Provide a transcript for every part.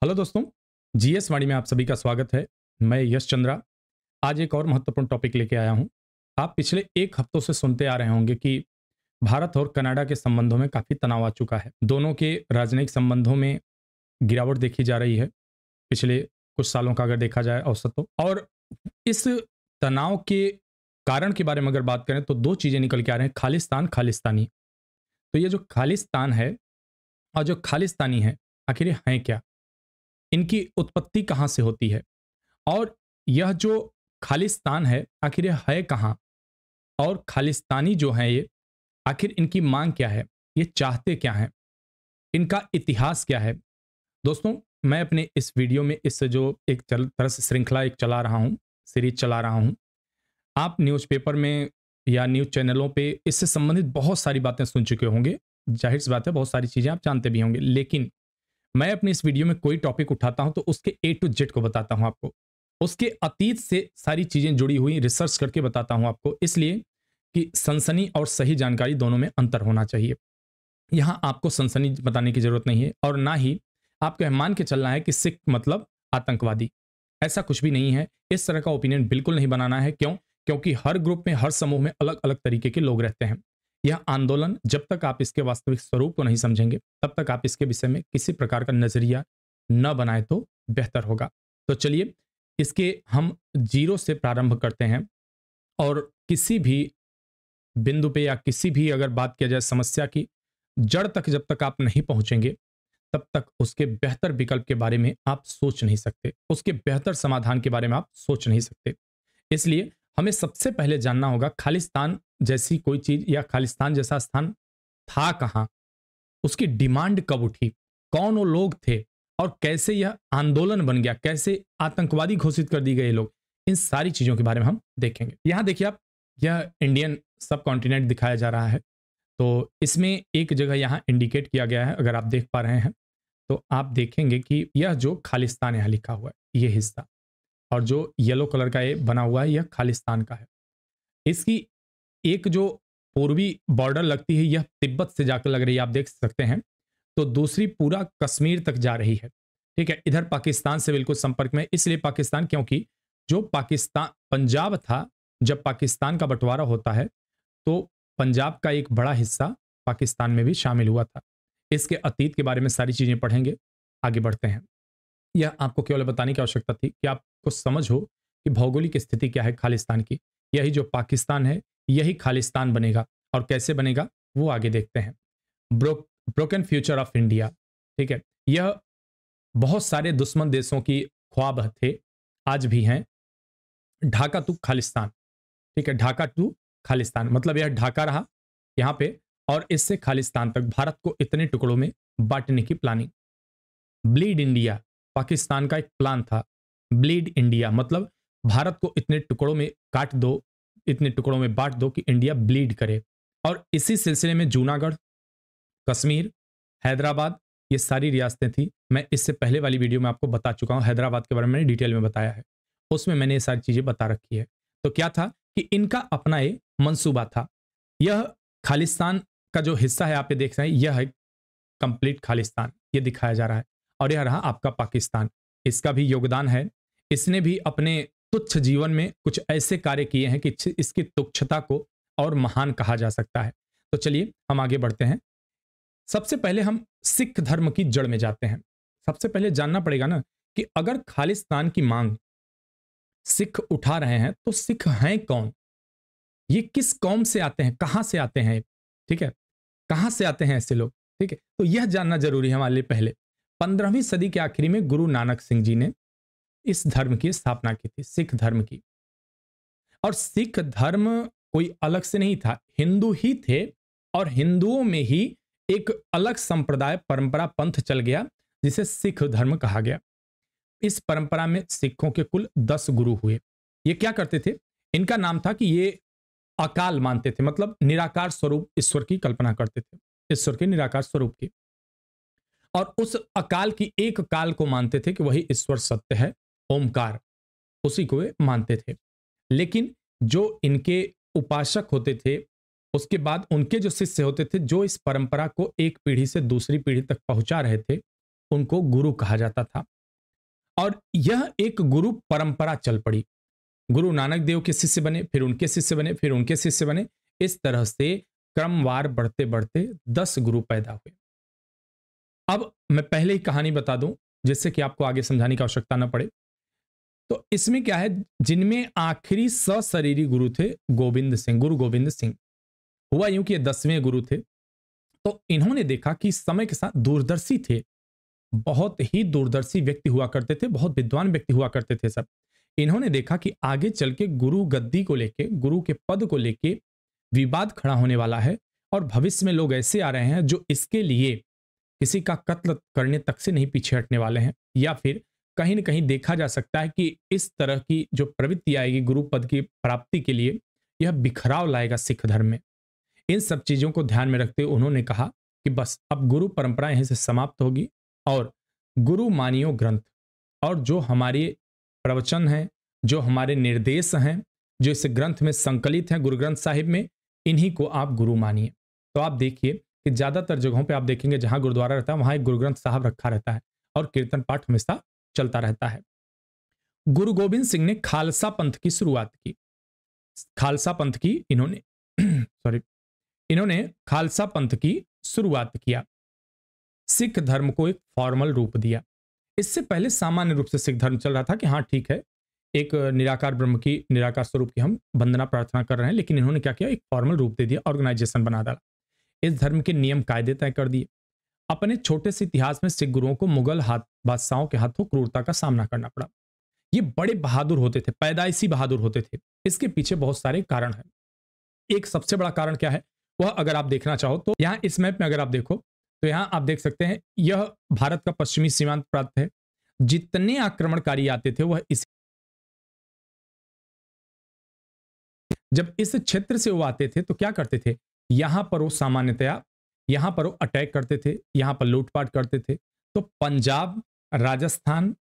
Hello दोस्तों, GS वाणी में आप सभी का स्वागत है। मैं यश चंद्रा। आज एक और महत्वपूर्ण टॉपिक लेके आया हूं। आप पिछले एक हफ्तों से सुनते आ रहे होंगे कि भारत और कनाडा के संबंधों में काफ़ी तनाव आ चुका है। दोनों के राजनयिक संबंधों में गिरावट देखी जा रही है, पिछले कुछ सालों का अगर देखा जाए औसत तो। और इस तनाव के कारण के बारे में अगर बात करें तो दो चीज़ें निकल के आ रहे हैं, खालिस्तान, खालिस्तानी। तो ये जो खालिस्तान है और जो खालिस्तानी है, आखिर ये हैं क्या? इनकी उत्पत्ति कहाँ से होती है? और यह जो खालिस्तान है, आखिर ये है कहाँ? और खालिस्तानी जो हैं ये, आखिर इनकी माँग क्या है? ये चाहते क्या हैं? इनका इतिहास क्या है? दोस्तों, मैं अपने इस वीडियो में इस जो एक तरह से श्रृंखला एक चला रहा हूँ, सीरीज़ चला रहा हूँ। आप न्यूज़पेपर में या न्यूज़ चैनलों पे इससे संबंधित बहुत सारी बातें सुन चुके होंगे। ज़ाहिर-सी बात है, बहुत सारी चीज़ें आप जानते भी होंगे। लेकिन मैं अपनी इस वीडियो में कोई टॉपिक उठाता हूं तो उसके ए टू जेड को बताता हूं आपको। उसके अतीत से सारी चीजें जुड़ी हुई रिसर्च करके बताता हूं आपको, इसलिए कि सनसनी और सही जानकारी दोनों में अंतर होना चाहिए। यहां आपको सनसनी बताने की जरूरत नहीं है और ना ही आपको यह मान के चलना है कि सिख मतलब आतंकवादी। ऐसा कुछ भी नहीं है। इस तरह का ओपिनियन बिल्कुल नहीं बनाना है। क्यों? क्योंकि हर ग्रुप में, हर समूह में अलग अलग तरीके के लोग रहते हैं। यह आंदोलन जब तक आप इसके वास्तविक स्वरूप को नहीं समझेंगे, तब तक आप इसके विषय में किसी प्रकार का नजरिया न बनाए तो बेहतर होगा। तो चलिए, इसके हम जीरो से प्रारंभ करते हैं और किसी भी बिंदु पे या किसी भी अगर बात किया जाए समस्या की जड़ तक जब तक आप नहीं पहुंचेंगे, तब तक उसके बेहतर विकल्प के बारे में आप सोच नहीं सकते, उसके बेहतर समाधान के बारे में आप सोच नहीं सकते। इसलिए हमें सबसे पहले जानना होगा खालिस्तान जैसी कोई चीज या खालिस्तान जैसा स्थान था कहाँ, उसकी डिमांड कब उठी, कौन वो लोग थे और कैसे यह आंदोलन बन गया, कैसे आतंकवादी घोषित कर दिए गए ये लोग। इन सारी चीजों के बारे में हम देखेंगे। यहां देखिए आप, यह इंडियन सब कॉन्टिनेंट दिखाया जा रहा है। तो इसमें एक जगह यहाँ इंडिकेट किया गया है, अगर आप देख पा रहे हैं तो आप देखेंगे कि यह जो खालिस्तान यहाँ लिखा हुआ है, ये हिस्सा, और जो येलो कलर का ये बना हुआ है, यह खालिस्तान का है। इसकी एक जो पूर्वी बॉर्डर लगती है, यह तिब्बत से जाकर लग रही है, आप देख सकते हैं। तो दूसरी पूरा कश्मीर तक जा रही है। ठीक है, इधर पाकिस्तान से बिल्कुल संपर्क में, इसलिए पाकिस्तान, क्योंकि जो पाकिस्तान पंजाब था, जब पाकिस्तान का बंटवारा होता है तो पंजाब का एक बड़ा हिस्सा पाकिस्तान में भी शामिल हुआ था। इसके अतीत के बारे में सारी चीजें पढ़ेंगे। आगे बढ़ते हैं। यह आपको केवल बताने की आवश्यकता थी कि आपको समझ हो कि भौगोलिक स्थिति क्या है खालिस्तान की। यही जो पाकिस्तान है, यही खालिस्तान बनेगा। और कैसे बनेगा वो आगे देखते हैं। Broken future of India. ठीक है, यह बहुत सारे दुश्मन देशों की ख्वाब थे, आज भी हैं। ढाका टू खालिस्तान। ठीक है, ढाका टू खालिस्तान मतलब यह ढाका रहा यहाँ पे, और इससे खालिस्तान तक भारत को इतने टुकड़ों में बांटने की प्लानिंग। ब्लीड इंडिया पाकिस्तान का एक प्लान था। ब्लीड इंडिया मतलब भारत को इतने टुकड़ों में काट दो, इतने टुकड़ों में बांट दो कि इंडिया ब्लीड करे। और इसी सिलसिले में जूनागढ़, कश्मीर, हैदराबाद, ये सारी रियासतें थी। मैं इससे पहले वाली वीडियो में आपको बता चुका हूं, हैदराबाद के बारे में मैंने डिटेल में बताया है। उसमें मैंने ये सारी चीजें बता रखी है। तो क्या था कि इनका अपना ये मंसूबा था। यह खालिस्तान का जो हिस्सा है, आप ये देख रहे हैं, यह है कंप्लीट खालिस्तान, ये दिखाया जा रहा है। और यह रहा आपका पाकिस्तान, इसका भी योगदान है। इसने भी अपने तुच्छ जीवन में कुछ ऐसे कार्य किए हैं कि इसकी तुच्छता को और महान कहा जा सकता है। तो चलिए हम आगे बढ़ते हैं। सबसे पहले हम सिख धर्म की जड़ में जाते हैं। सबसे पहले जानना पड़ेगा ना कि अगर खालिस्तान की मांग सिख उठा रहे हैं तो सिख हैं कौन, ये किस कौम से आते हैं, कहां से आते हैं। ठीक है, कहां से आते हैं ऐसे लोग। ठीक है, तो यह जानना जरूरी है हमारे लिए। पहले 15वीं सदी के आखिरी में गुरु नानक सिंह जी ने इस धर्म की स्थापना की थी, सिख धर्म की। और सिख धर्म कोई अलग से नहीं था, हिंदू ही थे। और हिंदुओं में ही एक अलग संप्रदाय, परंपरा, पंथ चल गया जिसे सिख धर्म कहा गया। इस परंपरा में सिखों के कुल 10 गुरु हुए। ये क्या करते थे, इनका नाम था कि ये अकाल मानते थे, मतलब निराकार स्वरूप ईश्वर की कल्पना करते थे, ईश्वर के निराकार स्वरूप की। और उस अकाल की एक काल को मानते थे कि वही ईश्वर सत्य है, ओमकार, उसी को वे मानते थे। लेकिन जो इनके उपासक होते थे, उसके बाद उनके जो शिष्य होते थे, जो इस परंपरा को एक पीढ़ी से दूसरी पीढ़ी तक पहुंचा रहे थे, उनको गुरु कहा जाता था। और यह एक गुरु परंपरा चल पड़ी। गुरु नानक देव के शिष्य बने, फिर उनके शिष्य बने, फिर उनके शिष्य बने। इस तरह से क्रमवार बढ़ते बढ़ते 10 गुरु पैदा हुए। अब मैं पहले ही कहानी बता दूं जिससे कि आपको आगे समझाने की आवश्यकता न पड़े। तो इसमें क्या है, जिनमें आखिरी सशरीरी गुरु थे गोविंद सिंह, गुरु गोविंद सिंह। हुआ यूं कि ये 10वें गुरु थे। तो इन्होंने देखा कि समय के साथ दूरदर्शी थे, बहुत ही दूरदर्शी व्यक्ति हुआ करते थे, बहुत विद्वान व्यक्ति हुआ करते थे सब। इन्होंने देखा कि आगे चल के गुरु गद्दी को लेके, गुरु के पद को लेके विवाद खड़ा होने वाला है, और भविष्य में लोग ऐसे आ रहे हैं जो इसके लिए किसी का कत्ल करने तक से नहीं पीछे हटने वाले हैं, या फिर कहीं न कहीं देखा जा सकता है कि इस तरह की जो प्रवृत्ति आएगी गुरु पद की प्राप्ति के लिए, यह बिखराव लाएगा सिख धर्म में। इन सब चीजों को ध्यान में रखते हुए उन्होंने कहा कि बस अब गुरु परंपरा यहीं से समाप्त होगी, और गुरु मानियो ग्रंथ, और जो हमारे प्रवचन हैं, जो हमारे निर्देश हैं, जो इस ग्रंथ में संकलित हैं, गुरु ग्रंथ साहिब में, इन्हीं को आप गुरु मानिए। तो आप देखिए कि ज्यादातर जगहों पे आप देखेंगे जहां गुरुद्वारा रहता है वहां एक गुरु ग्रंथ साहब रखा रहता है, और कीर्तन पाठ हमेशा चलता रहता है। गुरु गोविंद सिंह ने खालसा पंथ की शुरुआत की। खालसा पंथ की इन्होंने सॉरी, इन्होंने खालसा पंथ की शुरुआत किया, सिख धर्म को एक फॉर्मल रूप दिया। इससे पहले सामान्य रूप से सिख धर्म चल रहा था कि हाँ ठीक है, एक निराकार ब्रह्म की, निराकार स्वरूप की हम वंदना प्रार्थना कर रहे हैं, लेकिन इन्होंने क्या किया, एक फॉर्मल रूप दे दिया, ऑर्गेनाइजेशन बना डाला, इस धर्म के नियम कायदे तय कर दिए। अपने छोटे से इतिहास में सिख गुरुओं को मुगल बादशाहों के हाथों क्रूरता का सामना करना पड़ा। ये बड़े बहादुर होते थे, पैदाइशी बहादुर होते थे। इसके पीछे बहुत सारे कारण हैं। एक सबसे बड़ा कारण क्या है, वह अगर आप देखना चाहो तो यहाँ इस मैप में अगर आप देखो तो यहाँ आप देख सकते हैं, यह भारत का पश्चिमी सीमांत प्रांत है। जितने आक्रमणकारी आते थे वह इस जब इस क्षेत्र से वो आते थे तो क्या करते थे, यहां पर वो सामान्यतया यहां पर वो अटैक करते थे, यहां पर लूटपाट करते थे। तो पंजाब, राजस्थान,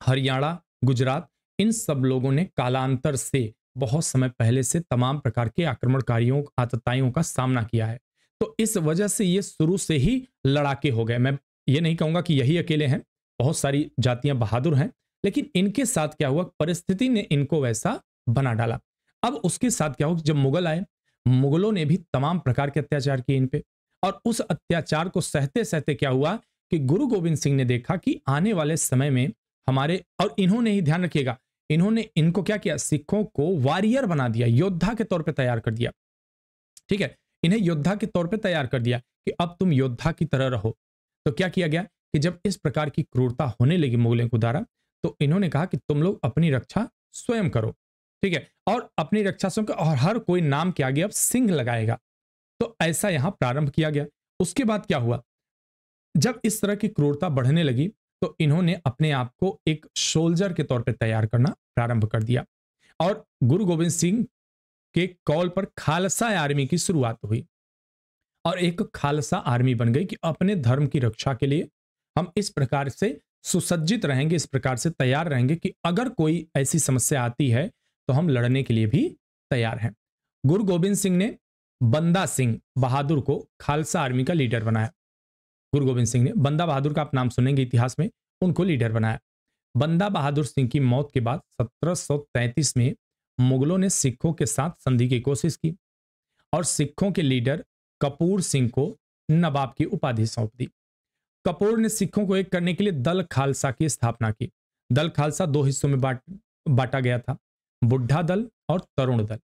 हरियाणा, गुजरात, इन सब लोगों ने कालांतर से बहुत समय पहले से तमाम प्रकार के आक्रमणकारियों, आतताइयों का सामना किया है। तो इस वजह से ये शुरू से ही लड़ाके हो गए। मैं ये नहीं कहूंगा कि यही अकेले हैं, बहुत सारी जातियां बहादुर हैं, लेकिन इनके साथ क्या हुआ, परिस्थिति ने इनको वैसा बना डाला। अब उसके साथ क्या हुआ, जब मुगल आए, मुगलों ने भी तमाम प्रकार के अत्याचार किए इन पे, और उस अत्याचार को सहते सहते क्या हुआ कि गुरु गोविंद सिंह ने देखा कि आने वाले समय में हमारे, और इन्होंने ही ध्यान रखिएगा, इन्होंने इनको क्या किया, सिखों को वॉरियर बना दिया, योद्धा के तौर पे तैयार कर दिया। ठीक है, इन्हें योद्धा के तौर पे तैयार कर दिया कि अब तुम योद्धा की तरह रहो। तो क्या किया गया कि जब इस प्रकार की क्रूरता होने लगी मुगलों के द्वारा, तो इन्होंने कहा कि तुम लोग अपनी रक्षा स्वयं करो। ठीक है, और अपनी रक्षा स्वयं करो, और हर कोई नाम के आगे अब सिंह लगाएगा। तो ऐसा यहां प्रारंभ किया गया। उसके बाद क्या हुआ, जब इस तरह की क्रूरता बढ़ने लगी तो इन्होंने अपने आप को एक सोल्जर के तौर पे तैयार करना प्रारंभ कर दिया, और गुरु गोविंद सिंह के कॉल पर खालसा आर्मी की शुरुआत हुई, और एक खालसा आर्मी बन गई कि अपने धर्म की रक्षा के लिए हम इस प्रकार से सुसज्जित रहेंगे, इस प्रकार से तैयार रहेंगे कि अगर कोई ऐसी समस्या आती है तो हम लड़ने के लिए भी तैयार हैं। गुरु गोविंद सिंह ने बंदा सिंह बहादुर को खालसा आर्मी का लीडर बनाया। गुरु गोविंद सिंह ने बंदा बहादुर का आप नाम सुनेंगे इतिहास में, उनको लीडर बनाया। बंदा बहादुर सिंह की मौत के बाद 1733 में मुगलों ने सिखों के साथ संधि की कोशिश की, और सिखों के लीडर कपूर सिंह को नवाब की उपाधि सौंप दी। कपूर ने सिखों को एक करने के लिए दल खालसा की स्थापना की। दल खालसा दो हिस्सों में बांटा गया था, बुढ़ा दल और तरुण दल।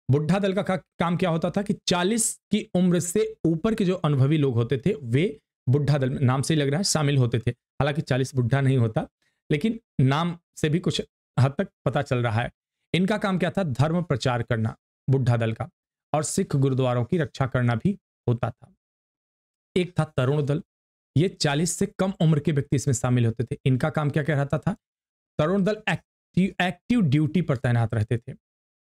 बुढ़ा दल का काम क्या होता था कि 40 की उम्र से ऊपर के जो अनुभवी लोग होते थे वे बुढ़ा दल में, नाम से ही लग रहा है, शामिल होते थे। हालांकि 40 बुढ़ा नहीं होता, लेकिन नाम से भी कुछ हद तक पता चल रहा है। इनका काम क्या था, धर्म प्रचार करना बुढ़ा दल का, और सिख गुरुद्वारों की रक्षा करना भी होता था। एक था तरुण दल, ये 40 से कम उम्र के व्यक्ति इसमें शामिल होते थे। इनका काम क्या रहता था, तरुण दल एक्टिव ड्यूटी पर तैनात रहते थे।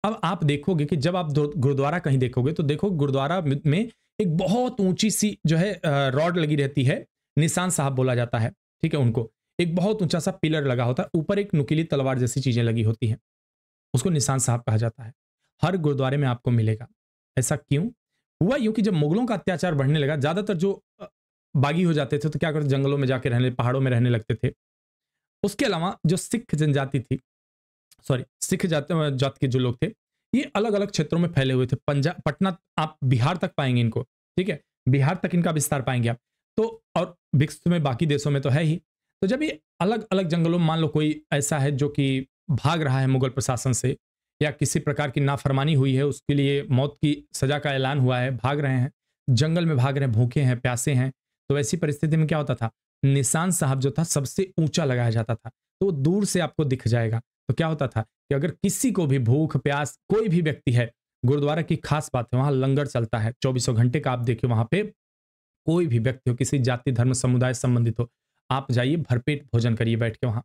अब आप देखोगे कि जब आप गुरुद्वारा कहीं देखोगे तो देखो गुरुद्वारा में एक बहुत ऊंची सी जो है रॉड लगी रहती है, निशान साहब बोला जाता है। ठीक है, उनको एक बहुत ऊंचा सा पिलर लगा होता है, ऊपर एक नुकीली तलवार जैसी चीजें लगी होती हैं, उसको निशान साहब कहा जाता है। हर गुरुद्वारे में आपको मिलेगा। ऐसा क्यों हुआ? यूं कि जब मुगलों का अत्याचार बढ़ने लगा, ज्यादातर जो बागी हो जाते थे तो क्या करते, जंगलों में जाके रहने, पहाड़ों में रहने लगते थे। उसके अलावा जो सिख जनजाति थी, सॉरी सिख जात के जो लोग थे, ये अलग अलग क्षेत्रों में फैले हुए थे। पंजाब, पटना, आप बिहार तक पाएंगे इनको, ठीक है, बिहार तक इनका विस्तार पाएंगे आप। तो और विश्व में बाकी देशों में तो है ही। तो जब ये अलग अलग जंगलों में, मान लो कोई ऐसा है जो कि भाग रहा है मुगल प्रशासन से, या किसी प्रकार की नाफरमानी हुई है, उसके लिए मौत की सजा का ऐलान हुआ है, भाग रहे हैं, जंगल में भाग रहे हैं, भूखे हैं, प्यासे हैं, तो ऐसी परिस्थिति में क्या होता था, निशान साहब जो था सबसे ऊंचा लगाया जाता था, तो वो दूर से आपको दिख जाएगा। तो क्या होता था कि अगर किसी को भी भूख प्यास, कोई भी व्यक्ति है, गुरुद्वारा की खास बात है, वहां लंगर चलता है 24 घंटे का। आप देखिए वहां पे कोई भी व्यक्ति हो, किसी जाति धर्म समुदाय से संबंधित हो, आप जाइए, भरपेट भोजन करिए बैठ के वहां,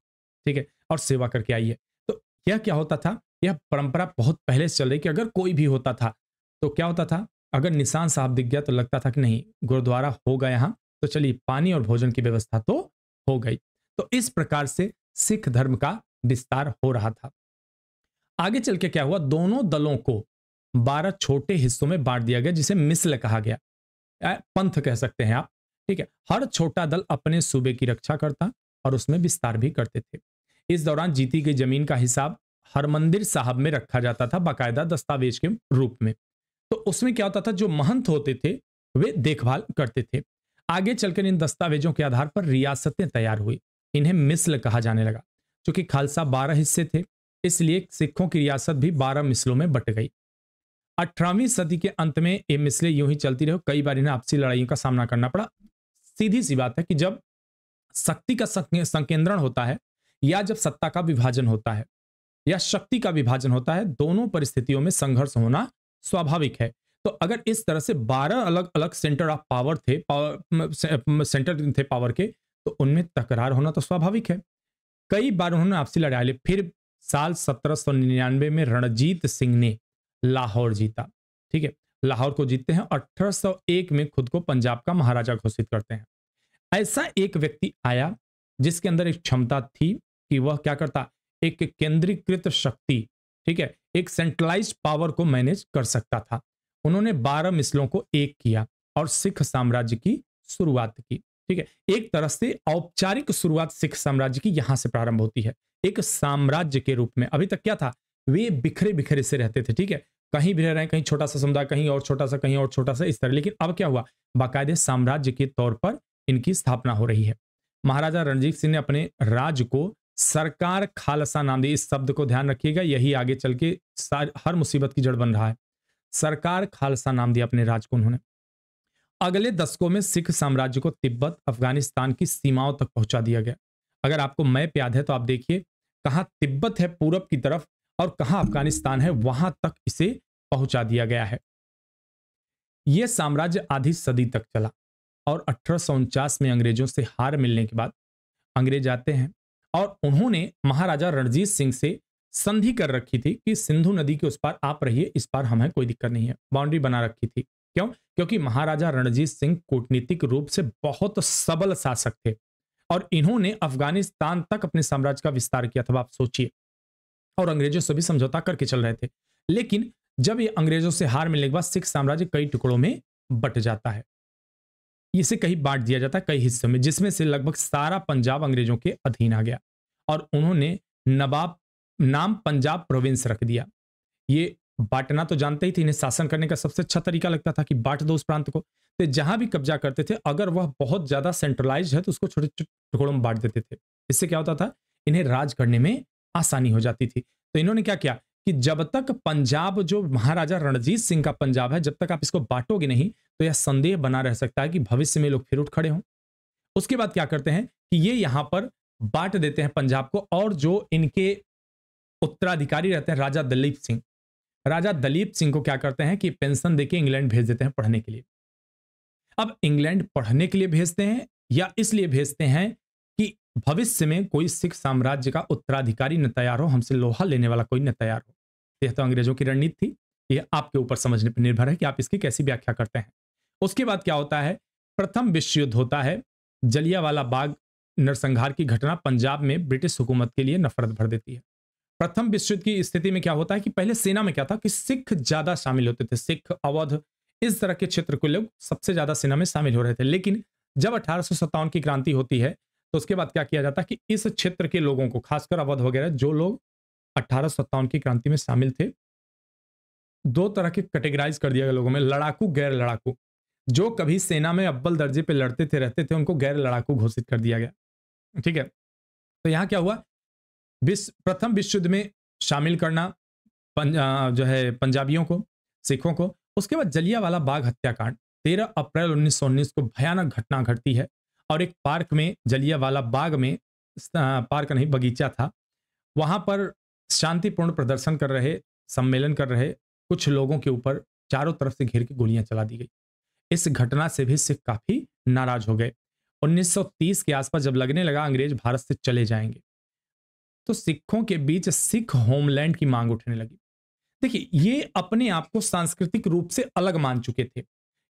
ठीक है, और सेवा करके आइए। तो यह क्या होता था, यह परंपरा बहुत पहले से चल रही कि अगर कोई भी होता था तो क्या होता था, अगर निशान साहब दिख गया तो लगता था कि नहीं, गुरुद्वारा होगा यहाँ, तो चलिए पानी और भोजन की व्यवस्था तो हो गई। तो इस प्रकार से सिख धर्म का विस्तार हो रहा था। आगे चल के क्या हुआ, दोनों दलों को 12 छोटे हिस्सों में बांट दिया गया, जिसे मिस्ल कहा गया, पंथ कह सकते हैं आप, ठीक है। हर छोटा दल अपने सूबे की रक्षा करता और उसमें विस्तार भी करते थे। इस दौरान जीती गई जमीन का हिसाब हरमंदिर साहब में रखा जाता था, बाकायदा दस्तावेज के रूप में। तो उसमें क्या होता था, जो महंत होते थे वे देखभाल करते थे। आगे चलकर इन दस्तावेजों के आधार पर रियासतें तैयार हुई, इन्हें मिस्ल कहा जाने लगा। क्योंकि खालसा 12 हिस्से थे, इसलिए सिखों की रियासत भी 12 मिसलों में बट गई। 18वीं सदी के अंत में ये मिसलें यूं ही चलती रही, कई बार इन्हें आपसी लड़ाइयों का सामना करना पड़ा। सीधी सी बात है कि जब शक्ति का संकेंद्रण होता है, या जब सत्ता का विभाजन होता है, या शक्ति का विभाजन होता है, दोनों परिस्थितियों में संघर्ष होना स्वाभाविक है। तो अगर इस तरह से 12 अलग अलग सेंटर ऑफ पावर थे, सेंटर थे पावर के, तो उनमें तकरार होना तो स्वाभाविक है। कई बार उन्होंने आपसी लड़ाई ली। फिर साल 1799 में रणजीत सिंह ने लाहौर जीता, ठीक है, लाहौर को जीतते हैं, 1801 में खुद को पंजाब का महाराजा घोषित करते हैं। ऐसा एक व्यक्ति आया जिसके अंदर एक क्षमता थी कि वह क्या करता, एक केंद्रीकृत शक्ति, ठीक है, एक सेंट्रलाइज्ड पावर को मैनेज कर सकता था। उन्होंने 12 मिसलों को एक किया और सिख साम्राज्य की शुरुआत की, ठीक है। एक तरह से औपचारिक शुरुआत सिख साम्राज्य की यहां से प्रारंभ होती है, एक साम्राज्य के रूप में। अभी तक क्या था, वे बिखरे बिखरे से रहते थे, ठीक है, कहीं भी रह रहे हैं, कहीं छोटा सा समुदाय, कहीं और छोटा सा, कहीं और छोटा सा, इस तरह। लेकिन अब क्या हुआ, बाकायदे साम्राज्य के तौर पर इनकी स्थापना हो रही है। महाराजा रणजीत सिंह ने अपने राज को सरकार खालसा नाम दिया। इस शब्द को ध्यान रखिएगा, यही आगे चल के हर मुसीबत की जड़ बन रहा है। सरकार खालसा नाम दिया अपने राज को उन्होंने। अगले दशकों में सिख साम्राज्य को तिब्बत, अफगानिस्तान की सीमाओं तक पहुंचा दिया गया। अगर आपको मैप याद है तो आप देखिए, कहां तिब्बत है पूरब की तरफ और कहां अफगानिस्तान है, वहां तक इसे पहुंचा दिया गया है। यह साम्राज्य आधी सदी तक चला और 1849 में अंग्रेजों से हार मिलने के बाद अंग्रेज आते हैं और उन्होंने महाराजा रणजीत सिंह से संधि कर रखी थी कि सिंधु नदी के उस पार आप रहिए, इस पार हमें कोई दिक्कत नहीं है। बाउंड्री बना रखी थी। क्यों? क्योंकि महाराजा रणजीत सिंह कूटनीतिक रूप से बहुत सबल शासक थे और इन्होंने अफगानिस्तान तक अपने साम्राज्य का विस्तार किया था, आप सोचिए, और अंग्रेजों से भी समझौता करके चल रहे थे। लेकिन जब ये अंग्रेजों से हार मिलने के बाद सिख साम्राज्य कई टुकड़ों में बट जाता है, इसे कहीं बांट दिया जाता है कई हिस्सों में, जिसमें से लगभग सारा पंजाब अंग्रेजों के अधीन आ गया और उन्होंने नवाब नाम पंजाब प्रोविंस रख दिया। ये बांटना तो जानते ही थे, इन्हें शासन करने का सबसे अच्छा तरीका लगता था कि बांट दो उस प्रांत को। तो जहां भी कब्जा करते थे, अगर वह बहुत ज्यादा सेंट्रलाइज्ड है तो उसको छोटे छोटे टुकड़ों में बांट देते थे। इससे क्या होता था, इन्हें राज करने में आसानी हो जाती थी। तो इन्होंने क्या किया कि जब तक पंजाब जो महाराजा रणजीत सिंह का पंजाब है, जब तक आप इसको बांटोगे नहीं तो यह संदेह बना रह सकता है कि भविष्य में लोग फिर उठ खड़े हों। उसके बाद क्या करते हैं कि ये यहां पर बांट देते हैं पंजाब को, और जो इनके उत्तराधिकारी रहते हैं राजा दलीप सिंह, राजा दलीप सिंह को क्या करते हैं कि पेंशन देके इंग्लैंड भेज देते हैं पढ़ने के लिए। अब इंग्लैंड पढ़ने के लिए भेजते हैं या इसलिए भेजते हैं कि भविष्य में कोई सिख साम्राज्य का उत्तराधिकारी न तैयार हो, हमसे लोहा लेने वाला कोई न तैयार हो। यह तो अंग्रेजों की रणनीति थी। यह आपके ऊपर समझने पर निर्भर है कि आप इसकी कैसी व्याख्या करते हैं। उसके बाद क्या होता है, प्रथम विश्व युद्ध होता है। जलियांवाला बाग नरसंहार की घटना पंजाब में ब्रिटिश हुकूमत के लिए नफरत भर देती है। प्रथम विश्व युद्ध की स्थिति में क्या होता है कि पहले सेना में क्या था कि सिख ज्यादा शामिल होते थे, सिख, अवध, इस तरह के क्षेत्र के लोग सबसे ज्यादा सेना में शामिल हो रहे थे। लेकिन जब 1857 की क्रांति होती है तो उसके बाद क्या किया जाता है कि इस क्षेत्र के लोगों को, खासकर अवध वगैरह, जो लोग 1857 की क्रांति में शामिल थे, दो तरह के कैटेगराइज कर दिया गया लोगों में, लड़ाकू, गैर लड़ाकू। जो कभी सेना में अव्वल दर्जे पे लड़ते थे, रहते थे, उनको गैर लड़ाकू घोषित कर दिया गया। ठीक है, तो यहां क्या हुआ, प्रथम विश्व युद्ध में शामिल करना जो है पंजाबियों को, सिखों को। उसके बाद जलियांवाला बाग हत्याकांड 13 अप्रैल 1919 को भयानक घटना घटती है और एक पार्क में, जलियांवाला बाग में, पार्क नहीं बगीचा था, वहां पर शांतिपूर्ण प्रदर्शन कर रहे, सम्मेलन कर रहे कुछ लोगों के ऊपर चारों तरफ से घेर के गोलियां चला दी गई। इस घटना से भी सिख काफी नाराज हो गए। 1930 के आसपास जब लगने लगा अंग्रेज भारत से चले जाएंगे, तो सिखों के बीच सिख होमलैंड की मांग उठने लगी। देखिए, ये अपने आप को सांस्कृतिक रूप से अलग मान चुके थे।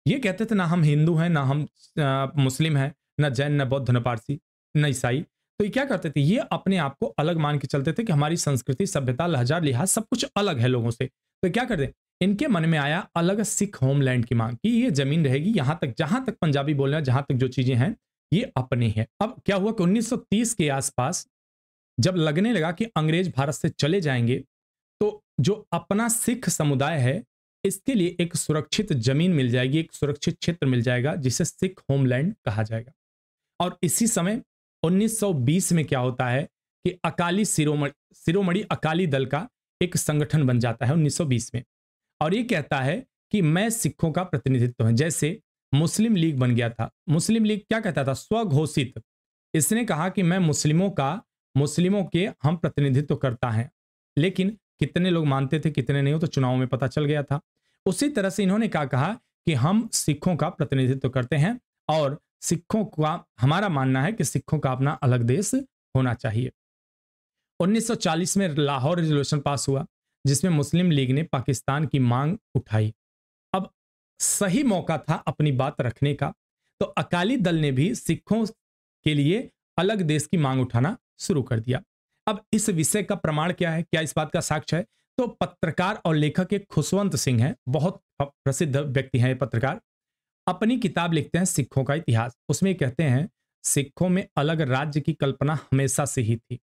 ये कहते थे ना हम हिंदू हैं, ना हम मुस्लिम हैं, ना जैन, ना बौद्ध, ना पारसी, ना ईसाई। तो ये क्या करते थे, ये अपने आप को अलग मान के चलते थे कि हमारी संस्कृति, सभ्यता, लहजा, लिहाज सब कुछ अलग है लोगों से। तो क्या करते, इनके मन में आया अलग सिख होमलैंड की मांग, कि ये जमीन रहेगी यहां तक, जहां तक पंजाबी बोलना है, जहां तक जो चीजें हैं ये अपने हैं। अब क्या हुआ कि 1930 के आसपास जब लगने लगा कि अंग्रेज भारत से चले जाएंगे, तो जो अपना सिख समुदाय है, इसके लिए एक सुरक्षित जमीन मिल जाएगी, एक सुरक्षित क्षेत्र मिल जाएगा, जिसे सिख होमलैंड कहा जाएगा। और इसी समय 1920 में क्या होता है कि अकाली शिरोमणि अकाली दल का एक संगठन बन जाता है 1920 में, और ये कहता है कि मैं सिखों का प्रतिनिधित्व है। जैसे मुस्लिम लीग बन गया था, मुस्लिम लीग क्या कहता था, स्वघोषित। इसने कहा कि मैं मुस्लिमों के हम प्रतिनिधित्व करता है, लेकिन कितने लोग मानते थे कितने नहीं हो तो चुनाव में पता चल गया था। उसी तरह से इन्होंने क्या कहा कि हम सिखों का प्रतिनिधित्व करते हैं और सिखों का, हमारा मानना है कि सिखों का अपना अलग देश होना चाहिए। 1940 में लाहौर रेजोल्यूशन पास हुआ, जिसमें मुस्लिम लीग ने पाकिस्तान की मांग उठाई। अब सही मौका था अपनी बात रखने का, तो अकाली दल ने भी सिखों के लिए अलग देश की मांग उठाना शुरू कर दिया। अब इस विषय का प्रमाण क्या है, क्या इस बात का साक्ष्य है, तो पत्रकार और लेखक एक खुशवंत सिंह है, बहुत प्रसिद्ध व्यक्ति हैं ये पत्रकार, अपनी किताब लिखते हैं सिखों का इतिहास। उसमें कहते हैं सिखों में अलग राज्य की कल्पना हमेशा से ही थी।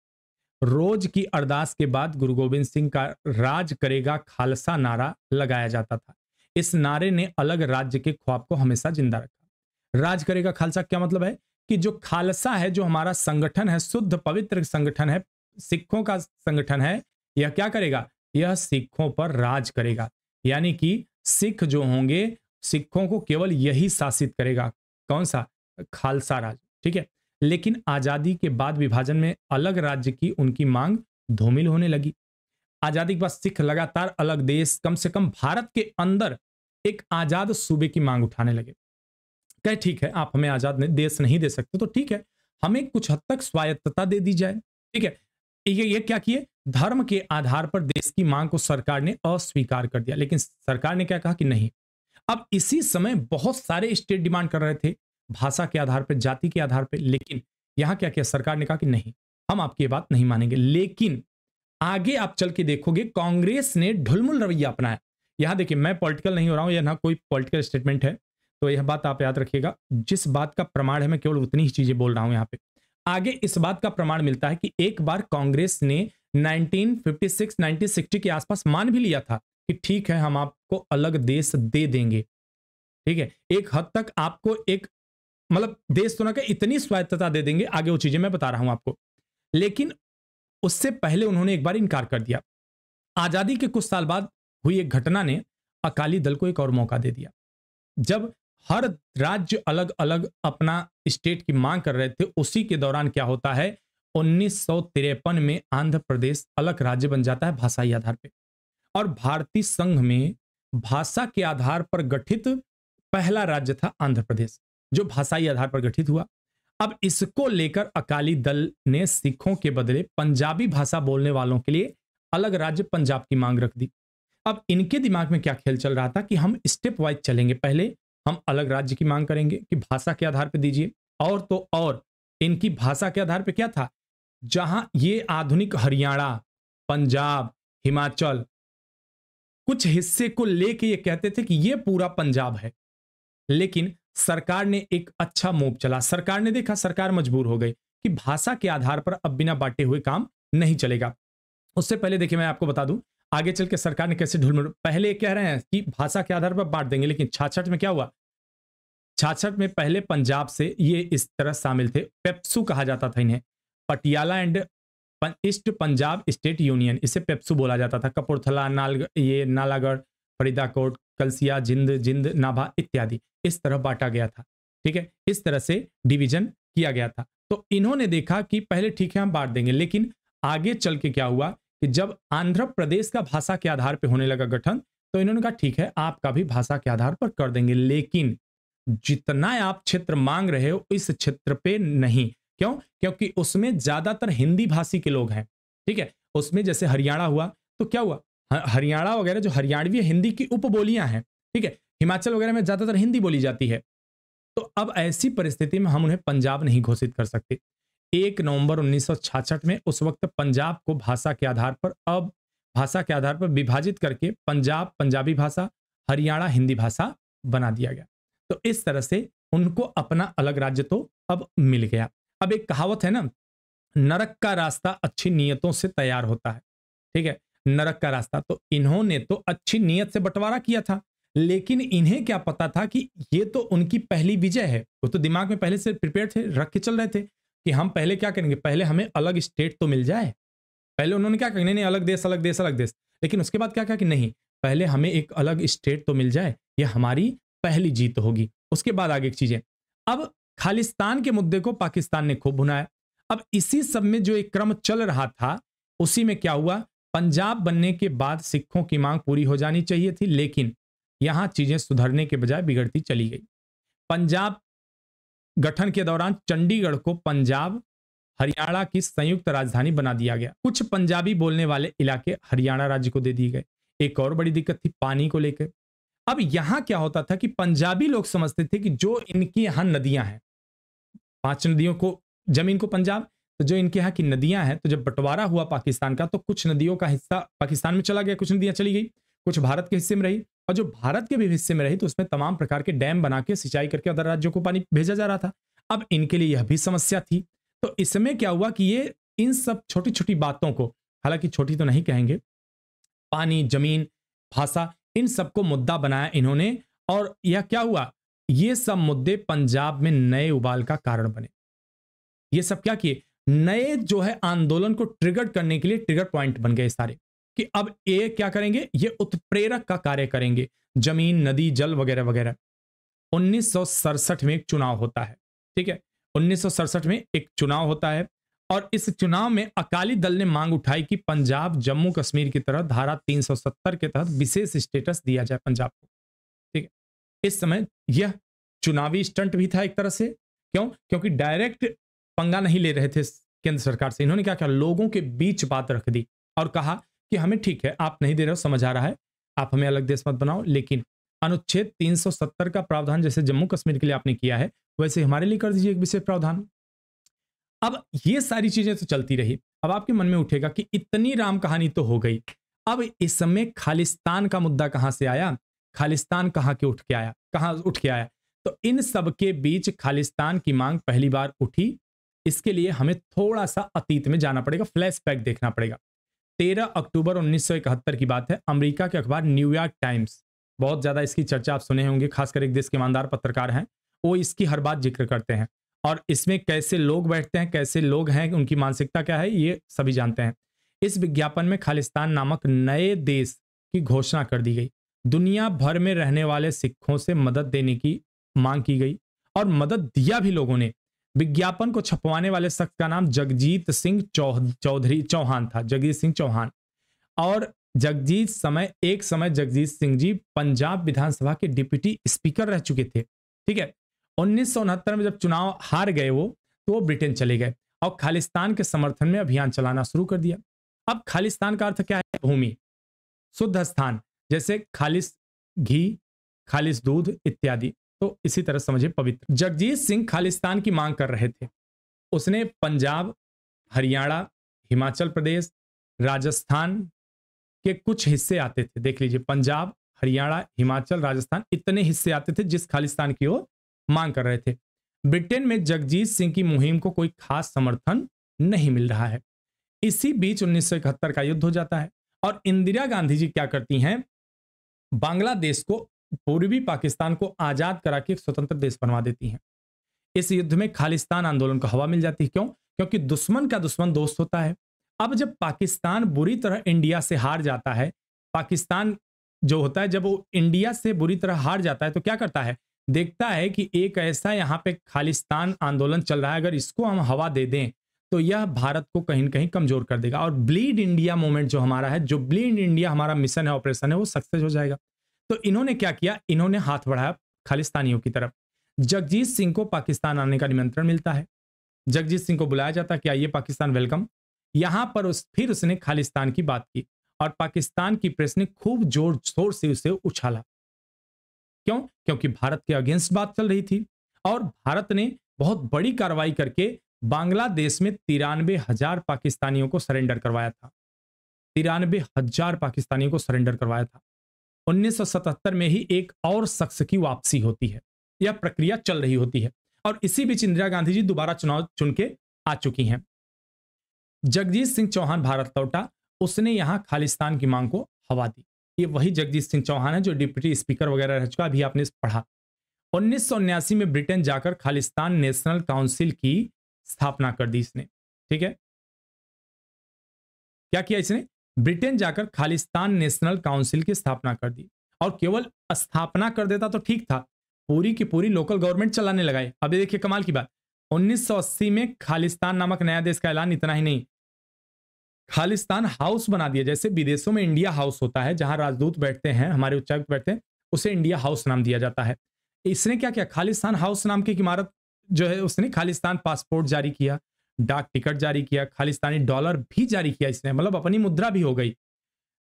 रोज की अरदास के बाद गुरु गोविंद सिंह का राज करेगा खालसा नारा लगाया जाता था। इस नारे ने अलग राज्य के ख्वाब को हमेशा जिंदा रखा। राज करेगा खालसा क्या मतलब है कि जो खालसा है, जो हमारा संगठन है, शुद्ध पवित्र संगठन है, सिखों का संगठन है, यह क्या करेगा, यह सिखों पर राज करेगा। यानी कि सिख जो होंगे, सिखों को केवल यही शासित करेगा, कौन सा, खालसा राज। ठीक है, लेकिन आजादी के बाद विभाजन में अलग राज्य की उनकी मांग धूमिल होने लगी। आजादी के बाद सिख लगातार अलग देश, कम से कम भारत के अंदर एक आजाद सूबे की मांग उठाने लगे। कहे ठीक है, आप हमें आजाद देश नहीं दे सकते, तो ठीक है, हमें कुछ हद तक स्वायत्तता दे दी जाए। ठीक है, ये क्या किए, धर्म के आधार पर देश की मांग को सरकार ने अस्वीकार कर दिया। लेकिन सरकार ने क्या कहा कि नहीं। अब इसी समय बहुत सारे स्टेट डिमांड कर रहे थे भाषा के आधार पर, जाति के आधार पर, लेकिन यहां क्या किया, सरकार ने कहा कि नहीं, हम आपकी ये बात नहीं मानेंगे। लेकिन आगे आप चल के देखोगे कांग्रेस ने ढुलमुल रवैया अपनाया। यहां देखिए, मैं पॉलिटिकल नहीं हो रहा हूं, यह ना कोई पॉलिटिकल स्टेटमेंट है, तो यह बात आप याद रखिएगा। जिस बात का प्रमाण है मैं केवल उतनी ही चीजें बोल रहा हूं यहां पे। आगे इस बात का प्रमाण मिलता है कि एक बार कांग्रेस ने 1956 1960 के आसपास मान भी लिया था कि ठीक है, हम आपको अलग देश दे देंगे। ठीक है, एक हद तक आपको एक, मतलब देश तो ना कहे, इतनी स्वायत्तता दे देंगे, आगे वो चीजें मैं बता रहा हूं आपको। लेकिन उससे पहले उन्होंने एक बार इनकार कर दिया। आजादी के कुछ साल बाद हुई एक घटना ने अकाली दल को एक और मौका दे दिया। जब हर राज्य अलग अलग अपना स्टेट की मांग कर रहे थे, उसी के दौरान क्या होता है, 1953 में आंध्र प्रदेश अलग राज्य बन जाता है भाषाई आधार पर, और भारतीय संघ में भाषा के आधार पर गठित पहला राज्य था आंध्र प्रदेश, जो भाषाई आधार पर गठित हुआ। अब इसको लेकर अकाली दल ने सिखों के बदले पंजाबी भाषा बोलने वालों के लिए अलग राज्य पंजाब की मांग रख दी। अब इनके दिमाग में क्या खेल चल रहा था कि हम स्टेप वाइज चलेंगे, पहले हम अलग राज्य की मांग करेंगे कि भाषा के आधार पर दीजिए, और तो और इनकी भाषा के आधार पर क्या था, जहां ये आधुनिक हरियाणा, पंजाब, हिमाचल, कुछ हिस्से को लेके ये कहते थे कि ये पूरा पंजाब है, लेकिन सरकार ने एक अच्छा मूव चला, सरकार ने देखा, सरकार मजबूर हो गई कि भाषा के आधार पर अब बिना बांटे हुए काम नहीं चलेगा। उससे पहले देखिए मैं आपको बता दूं आगे चल के सरकार ने कैसे ढूल, पहले कह रहे हैं कि भाषा के आधार पर बांट देंगे, लेकिन 66 में क्या हुआ, 66 में पहले पंजाब से ये इस तरह शामिल थे, पेप्सू कहा जाता था इन्हें, Patiala and east Punjab state union, इसे पेप्सू बोला जाता था। कपूरथला, नालागढ़, फरीदाकोट, कलसिया, जिंद, जिंद, नाभा इत्यादि इस तरह बांटा गया था। ठीक है, इस तरह से डिवीजन किया गया था। तो इन्होंने देखा कि पहले ठीक है हम बांट देंगे, लेकिन आगे चल के क्या हुआ कि जब आंध्र प्रदेश का भाषा के आधार पर होने लगा गठन, तो इन्होंने कहा ठीक है आपका भी भाषा के आधार पर कर देंगे, लेकिन जितना आप क्षेत्र मांग रहे हो इस क्षेत्र पे नहीं। क्यों? क्योंकि उसमें ज्यादातर हिंदी भाषी के लोग हैं। ठीक है, उसमें जैसे हरियाणा हुआ तो क्या हुआ, हरियाणा वगैरह जो हरियाणवी हिंदी की उपबोलियां हैं, ठीक है, हिमाचल वगैरह में ज्यादातर हिंदी बोली जाती है। तो अब ऐसी परिस्थिति में हम उन्हें पंजाब नहीं घोषित कर सकते। 1 नवंबर 1966 में उस वक्त पंजाब को भाषा के आधार पर विभाजित करके पंजाब पंजाबी भाषा, हरियाणा हिंदी भाषा बना दिया गया। तो इस तरह से उनको अपना अलग राज्य तो अब मिल गया। अब एक कहावत है ना, नरक का रास्ता अच्छी नियतों से तैयार होता है। ठीक है, नरक का रास्ता, तो इन्होंने तो अच्छी नियत से बंटवारा किया था, लेकिन इन्हें क्या पता था कि ये तो उनकी पहली विजय है। वो तो दिमाग में पहले से प्रिपेयर थे, रख के चल रहे थे कि हम पहले क्या करेंगे, पहले हमें अलग स्टेट तो मिल जाए। पहले उन्होंने क्या कहा, नहीं अलग देश अलग देश अलग देश, लेकिन उसके बाद क्या कहा कि नहीं पहले हमें एक अलग स्टेट तो मिल जाए, ये हमारी पहली जीत होगी, उसके बाद आगे की चीजें। अब खालिस्तान के मुद्दे को पाकिस्तान ने खूब भुनाया। अब इसी सब में जो एक क्रम चल रहा था, उसी में क्या हुआ, पंजाब बनने के बाद सिखों की मांग पूरी हो जानी चाहिए थी, लेकिन यहां चीजें सुधरने के बजाय बिगड़ती चली गई। पंजाब गठन के दौरान चंडीगढ़ को पंजाब हरियाणा की संयुक्त राजधानी बना दिया गया। कुछ पंजाबी बोलने वाले इलाके हरियाणा राज्य को दे दिए गए। एक और बड़ी दिक्कत थी पानी को लेकर। अब यहां क्या होता था कि पंजाबी लोग समझते थे कि जो इनकी यहां नदियां हैं, 5 नदियों को जमीन को पंजाब, तो जो इनके यहाँ की नदियां हैं, तो जब बंटवारा हुआ पाकिस्तान का, तो कुछ नदियों का हिस्सा पाकिस्तान में चला गया, कुछ नदियां चली गई, कुछ भारत के हिस्से में रही, और जो भारत के भी हिस्से में रही तो उसमें तमाम प्रकार के डैम बना के सिंचाई करके अदर राज्यों को पानी भेजा जा रहा था। अब इनके लिए यह भी समस्या थी। तो इसमें क्या हुआ कि ये इन सब छोटी छोटी बातों को, हालांकि छोटी तो नहीं कहेंगे, पानी, जमीन, भाषा, इन सबको मुद्दा बनाया इन्होंने, और यह क्या हुआ, ये सब मुद्दे पंजाब में नए उबाल का कारण बने। ये सब क्या किए, नए जो है आंदोलन को ट्रिगर करने के लिए ट्रिगर पॉइंट बन गए सारे, कि अब ये क्या करेंगे, ये उत्प्रेरक का कार्य करेंगे, जमीन, नदी, जल वगैरह वगैरह। 1967 में एक चुनाव होता है। ठीक है, 1967 में एक चुनाव होता है, और इस चुनाव में अकाली दल ने मांग उठाई कि पंजाब जम्मू कश्मीर की तरह धारा 370 के तहत विशेष स्टेटस दिया जाए पंजाब को। ठीक है, इस समय यह चुनावी स्टंट भी था एक तरह से। क्यों? क्योंकि डायरेक्ट पंगा नहीं ले रहे थे केंद्र सरकार से। इन्होंने क्या किया, लोगों के बीच बात रख दी और कहा कि हमें ठीक है, आप नहीं दे रहे हो, समझ आ रहा है, आप हमें अलग देश मत बनाओ, लेकिन अनुच्छेद 370 का प्रावधान जैसे जम्मू कश्मीर के लिए आपने किया है, वैसे हमारे लिए कर दीजिए एक विशेष प्रावधान। अब ये सारी चीजें तो चलती रही। अब आपके मन में उठेगा कि इतनी राम कहानी तो हो गई, अब इस समय खालिस्तान का मुद्दा कहां से आया, खालिस्तान कहां के उठ के आया, कहां उठ के आया। तो इन सब के बीच खालिस्तान की मांग पहली बार उठी। इसके लिए हमें थोड़ा सा अतीत में जाना पड़ेगा, फ्लैशबैक देखना पड़ेगा। 13 अक्टूबर 1971 की बात है। अमेरिका के अखबार न्यूयॉर्क टाइम्स, बहुत ज्यादा इसकी चर्चा आप सुने होंगे, खासकर एक देश के ईमानदार पत्रकार हैं, वो इसकी हर बात जिक्र करते हैं, और इसमें कैसे लोग बैठते हैं, कैसे लोग हैं, उनकी मानसिकता क्या है, ये सभी जानते हैं। इस विज्ञापन में खालिस्तान नामक नए देश की घोषणा कर दी गई। दुनिया भर में रहने वाले सिखों से मदद देने की मांग की गई, और मदद दिया भी लोगों ने। विज्ञापन को छपवाने वाले शख्स का नाम जगजीत सिंह चौहान था, जगजीत सिंह चौहान। और एक समय जगजीत सिंह जी पंजाब विधानसभा के डिप्टी स्पीकर रह चुके थे। ठीक है, 1969 में जब चुनाव हार गए तो वो ब्रिटेन चले गए और खालिस्तान के समर्थन में अभियान चलाना शुरू कर दिया। अब खालिस्तान का अर्थ क्या है, भूमि, शुद्ध स्थान, जैसे खालिस घी, खालिस दूध इत्यादि। तो इसी तरह समझिए पवित्र। जगजीत सिंह खालिस्तान की मांग कर रहे थे। उसने पंजाब, हरियाणा, हिमाचल प्रदेश, राजस्थान के कुछ हिस्से आते थे। देख लीजिए, पंजाब, हरियाणा, हिमाचल, राजस्थान, इतने हिस्से आते थे जिस खालिस्तान की वो मांग कर रहे थे। ब्रिटेन में जगजीत सिंह की मुहिम को कोई खास समर्थन नहीं मिल रहा है। इसी बीच 1971 का युद्ध हो जाता है और इंदिरा गांधी जी क्या करती हैं, बांग्लादेश को, पूर्वी पाकिस्तान को आजाद करा के एक स्वतंत्र देश बनवा देती हैं। इस युद्ध में खालिस्तान आंदोलन को हवा मिल जाती है। क्यों? क्योंकि दुश्मन का दुश्मन दोस्त होता है। अब जब पाकिस्तान बुरी तरह इंडिया से हार जाता है, पाकिस्तान जो होता है जब वो इंडिया से बुरी तरह हार जाता है तो क्या करता है, देखता है कि एक ऐसा यहाँ पे खालिस्तान आंदोलन चल रहा है, अगर इसको हम हवा दे दें तो यह भारत को कहीं न कहीं कमजोर कर देगा और ब्लीड इंडिया मूवमेंट जो हमारा है, जो ब्लीड इंडिया हमारा मिशन है, ऑपरेशन है, वो सक्सेस हो जाएगा। तो इन्होंने क्या किया, इन्होंने हाथ बढ़ाया खालिस्तानियों की तरफ। जगजीत सिंह को पाकिस्तान आने का निमंत्रण मिलता है। जगजीत सिंह को बुलाया जाता है कि आइए पाकिस्तान, वेलकम। यहां पर फिर उसने खालिस्तान की बात की और पाकिस्तान की प्रेस ने खूब जोर शोर से उसे उछाला। क्यों? क्योंकि भारत के अगेंस्ट बात चल रही थी और भारत ने बहुत बड़ी कार्रवाई करके बांग्लादेश में 93,000 पाकिस्तानियों को सरेंडर करवाया था। 93,000 पाकिस्तानियों को सरेंडर करवाया था। 1977 में ही एक और शख्स की वापसी होती है। यह प्रक्रिया चल रही होती है और इसी बीच इंदिरा गांधी जी दोबारा चुनाव चुन के आ चुकी हैं। जगजीत सिंह चौहान भारत लौटा, उसने यहां खालिस्तान की मांग को हवा दी। ये वही जगजीत सिंह चौहान है जो डिप्टी स्पीकर वगैरह रह चुका, अभी आपने पढ़ा। 1979 में ब्रिटेन जाकर खालिस्तान नेशनल काउंसिल की स्थापना कर दी इसने। ठीक है, क्या किया इसने, ब्रिटेन जाकर खालिस्तान नेशनल काउंसिल की स्थापना कर दी और केवल स्थापना कर देता तो ठीक था, पूरी की पूरी लोकल गवर्नमेंट चलाने लगाए। अभी देखिए कमाल की बात, 1980 में खालिस्तान नामक नया देश का ऐलान, इतना ही नहीं, खालिस्तान हाउस बना दिया। जैसे विदेशों में इंडिया हाउस होता है जहां राजदूत बैठते हैं, हमारे उच्चायुक्त बैठते हैं, उसे इंडिया हाउस नाम दिया जाता है। इसने क्या किया, खालिस्तान हाउस नाम की एक इमारत जो है, उसने खालिस्तान पासपोर्ट जारी किया, डाक टिकट जारी किया, खालिस्तानी डॉलर भी जारी किया इसने, मतलब अपनी मुद्रा भी हो गई।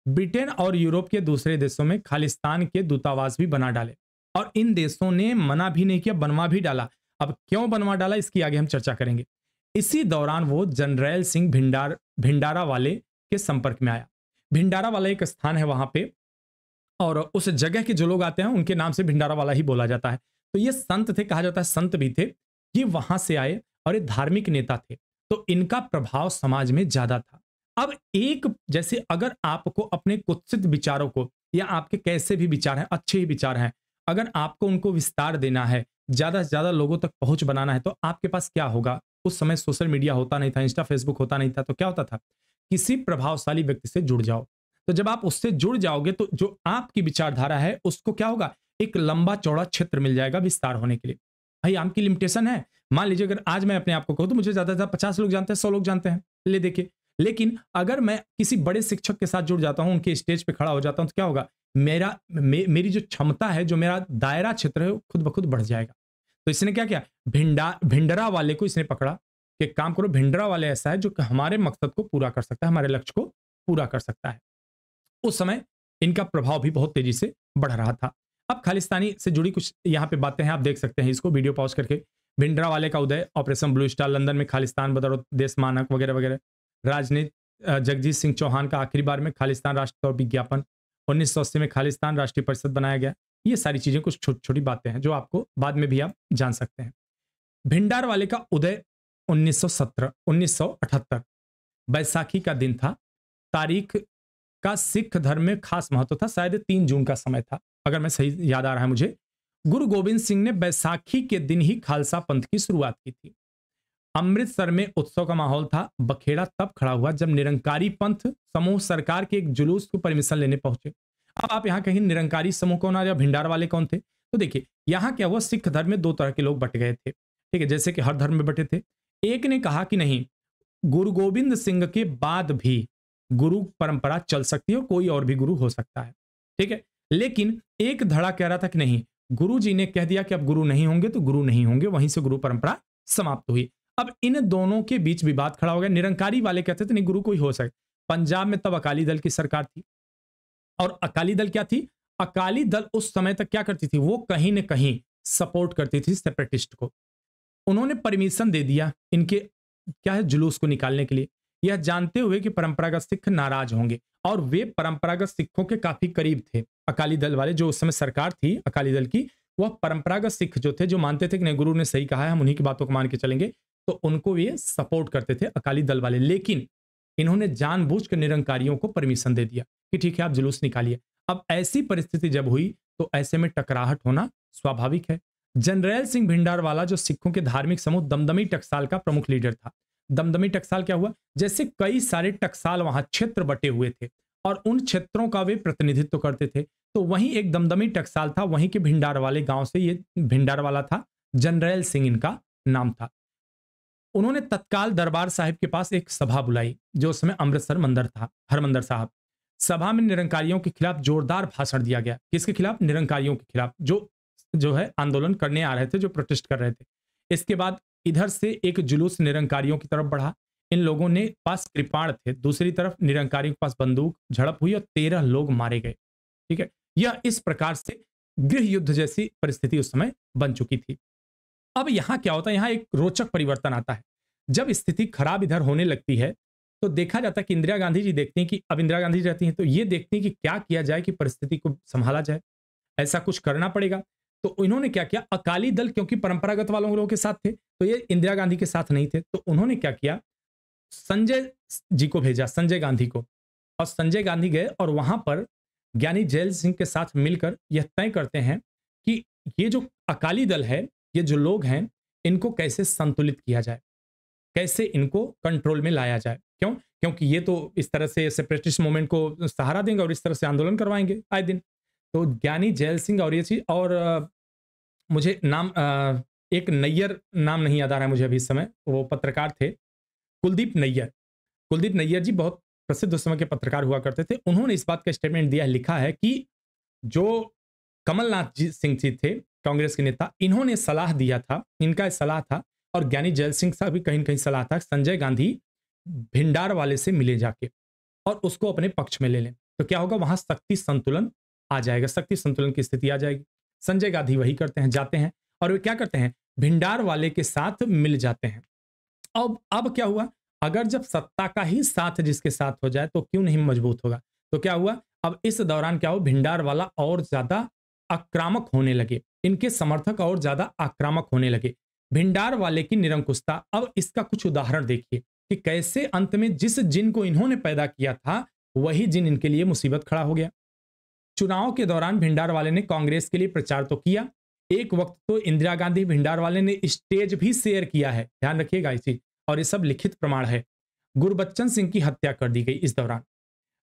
ब्रिटेन और यूरोप के दूसरे देशों में खालिस्तान के दूतावास भी बना डाले और इन देशों ने मना भी नहीं किया, बनवा भी डाला। अब क्यों बनवा डाला इसकी आगे हम चर्चा करेंगे। इसी दौरान वो जनरैल सिंह भिंडारा वाले के संपर्क में आया। भिंडारा वाला एक स्थान है वहां पे और उस जगह के जो लोग आते हैं उनके नाम से भिंडारा वाला ही बोला जाता है। तो ये संत थे, कहा जाता है संत भी थे, ये वहां से आए और ये धार्मिक नेता थे, तो इनका प्रभाव समाज में ज्यादा था। अब एक जैसे अगर आपको अपने कुत्सित विचारों को, या आपके कैसे भी विचार हैं, अच्छे ही विचार हैं, अगर आपको उनको विस्तार देना है, ज्यादा से ज्यादा लोगों तक पहुंच बनाना है, तो आपके पास क्या होगा, उस समय सोशल मीडिया होता नहीं था, इंस्टा फेसबुक होता नहीं था, तो क्या होता था, किसी प्रभावशाली व्यक्ति से जुड़ जाओ। तो जब आप उससे जुड़ जाओगे तो जो आपकी विचारधारा है उसको क्या होगा, एक लंबा चौड़ा क्षेत्र मिल जाएगा विस्तार होने के लिए। भाई आपकी लिमिटेशन है, मान लीजिए अगर आज मैं अपने आप को कहूं तो मुझे ज्यादा से ज्यादा 50 लोग जानते हैं, 100 लोग जानते हैं, ले देखिए। लेकिन अगर मैं किसी बड़े शिक्षक के साथ जुड़ जाता हूं, उनके स्टेज पे खड़ा हो जाता हूं, तो क्या होगा, मेरी जो क्षमता है, जो मेरा दायरा क्षेत्र है, वो खुद ब खुद बढ़ जाएगा। तो इसने क्या किया, भिंडरा वाले को इसने पकड़ा कि काम करो, भिंडरा वाले ऐसा है जो हमारे मकसद को पूरा कर सकता है, हमारे लक्ष्य को पूरा कर सकता है। उस समय इनका प्रभाव भी बहुत तेजी से बढ़ रहा था। अब खालिस्तानी से जुड़ी कुछ यहाँ पे बातें हैं, आप देख सकते हैं इसको वीडियो पॉज करके। भिंडरा वाले का उदय, ऑपरेशन ब्लू स्टार, लंदन में खालिस्तान बदौलत देश मानक वगैरह वगैरह, राजनीति, जगजीत सिंह चौहान का आखिरी बार में खालिस्तान राष्ट्र और विज्ञापन, 1980 में खालिस्तान राष्ट्रीय परिषद बनाया गया। ये सारी चीजें कुछ छोटी छोटी बातें हैं जो आपको बाद में भी आप जान सकते हैं। भिंडार वाले का उदय 1978 बैसाखी का दिन था। तारीख का सिख धर्म में खास महत्व था, शायद 3 जून का समय था, अगर मैं सही याद आ रहा है मुझे। गुरु गोविंद सिंह ने बैसाखी के दिन ही खालसा पंथ की शुरुआत की थी। अमृतसर में उत्सव का माहौल था। बखेड़ा तब खड़ा हुआ जब निरंकारी पंथ समूह सरकार के एक जुलूस को परमिशन लेने पहुंचे। अब आप यहाँ कहीं निरंकारी समूह कौन आ, या भिंडार वाले कौन थे, तो देखिए यहाँ क्या हुआ, सिख धर्म में 2 तरह के लोग बट गए थे। ठीक है, जैसे कि हर धर्म में बटे थे। एक ने कहा कि नहीं, गुरु गोविंद सिंह के बाद भी गुरु परंपरा चल सकती है और कोई और भी गुरु हो सकता है। ठीक है, लेकिन एक धड़ा कह रहा था कि नहीं, गुरु जी ने कह दिया कि अब गुरु नहीं होंगे तो गुरु नहीं होंगे, वहीं से गुरु परंपरा समाप्त हुई। अब इन दोनों के बीच विवाद खड़ा हो गया। निरंकारी वाले कहते थे नहीं, गुरु कोई हो सकता। पंजाब में तब अकाली दल की सरकार थी और अकाली दल क्या थी, अकाली दल उस समय तक क्या करती थी, वो कहीं ना कहीं सपोर्ट करती थी सेपरेटिस्ट को। उन्होंने परमिशन दे दिया इनके क्या है, जुलूस को निकालने के लिए, यह जानते हुए कि परंपरागत सिख नाराज होंगे, और वे परंपरागत सिखों के काफी करीब थे। अकाली दल वाले जो उस समय सरकार थी अकाली दल की, वह परंपरागत सिख जो थे, जो मानते थे कि नहीं गुरु ने सही कहा है, हम उन्हीं की बातों को मान के चलेंगे, तो उनको ये सपोर्ट करते थे अकाली दल वाले। लेकिन इन्होंने जानबूझ कर निरंकारियों को परमिशन दे दिया कि ठीक है आप जुलूस निकालिए। अब ऐसी परिस्थिति जब हुई तो ऐसे में टकराहट होना स्वाभाविक है। जनरैल सिंह भिंडारवाला जो सिखों के धार्मिक समूह दमदमी टकसाल का प्रमुख लीडर था। दमदमी टकसाल क्या हुआ, जैसे कई सारे टकसाल वहां क्षेत्र बटे हुए थे और उन क्षेत्रों का वे प्रतिनिधित्व करते थे, तो वहीं एक दमदमी टकसाल था, वहीं के भिंडारवाले गांव से ये भिंडारवाला था, जनरैल सिंह इनका नाम था। उन्होंने तत्काल दरबार साहिब के पास एक सभा बुलाई, जो उस समय अमृतसर मंदिर था, हरमंदिर साहब। सभा में निरंकारियों के खिलाफ जोरदार भाषण दिया गया। किसके खिलाफ? निरंकारियों के खिलाफ, जो जो है आंदोलन करने आ रहे थे, जो प्रोटेस्ट कर रहे थे। इसके बाद इधर से एक जुलूस निरंकारियों की तरफ बढ़ा। इन लोगों ने पास कृपाण थे, दूसरी तरफ निरंकारियों के पास बंदूक, झड़प हुई और 13 लोग मारे गए। ठीक है, यह इस प्रकार से गृह युद्ध जैसी परिस्थिति उस समय बन चुकी थी। अब यहां क्या होता है, यहां एक रोचक परिवर्तन आता है। जब स्थिति खराब इधर होने लगती है तो देखा जाता है कि इंदिरा गांधी जी देखती हैं कि अब इंदिरा गांधी जी रहती हैं, तो ये देखती हैं कि क्या किया जाए कि परिस्थिति को संभाला जाए, ऐसा कुछ करना पड़ेगा। तो इन्होंने क्या किया, अकाली दल क्योंकि परंपरागत वालों लोगों के साथ थे, तो ये इंदिरा गांधी के साथ नहीं थे, तो उन्होंने क्या किया, संजय जी को भेजा, संजय गांधी को। और संजय गांधी गए और वहां पर ज्ञानी जैल सिंह के साथ मिलकर यह तय करते हैं कि ये जो अकाली दल है, ये जो लोग हैं, इनको कैसे संतुलित किया जाए, कैसे इनको कंट्रोल में लाया जाए। क्यों? क्योंकि ये तो इस तरह से सेपरेटिस्ट मूवमेंट को सहारा देंगे और इस तरह से आंदोलन करवाएंगे आए दिन। तो ज्ञानी जैल सिंह और ये चीज, और मुझे नाम एक नैयर नाम नहीं याद आ रहा है मुझे अभी इस समय, वो पत्रकार थे, कुलदीप नैयर। कुलदीप नैयर जी बहुत प्रसिद्ध उस समय के पत्रकार हुआ करते थे। उन्होंने इस बात का स्टेटमेंट दिया, लिखा है कि जो कमलनाथ जी सिंह जी थे, कांग्रेस के नेता, इन्होंने सलाह दिया था, इनका सलाह था, और ज्ञानी जैल सिंह साहब भी कहीं न कहीं सलाह था, संजय गांधी भिंडार वाले से मिले जाके और उसको अपने पक्ष में ले लें, तो क्या होगा, वहां शक्ति संतुलन आ जाएगा, शक्ति संतुलन की स्थिति आ जाएगी। संजय गांधी वही करते हैं, जाते हैं और वे क्या करते हैं, भिंडार वाले के साथ मिल जाते हैं। अब क्या हुआ, अगर जब सत्ता का ही साथ जिसके साथ हो जाए तो क्यों नहीं मजबूत होगा। तो क्या हुआ, अब इस दौरान क्या हुआ, भिंडार वाला और ज्यादा आक्रामक होने लगे, इनके समर्थक और ज्यादा आक्रामक होने लगे। भिंडार वाले की निरंकुशता, अब इसका कुछ उदाहरण देखिए कि कैसे अंत में जिस जिन को इन्होंने पैदा किया था, वही जिन इनके लिए मुसीबत खड़ा हो गया। चुनाव के दौरान भिंडार वाले ने कांग्रेस के लिए प्रचार तो किया, एक वक्त तो इंदिरा गांधी भिंडार वाले ने स्टेज भी शेयर किया है, ध्यान रखिएगा इस चीज, और ये सब लिखित प्रमाण है। गुरबच्चन सिंह की हत्या कर दी गई इस दौरान।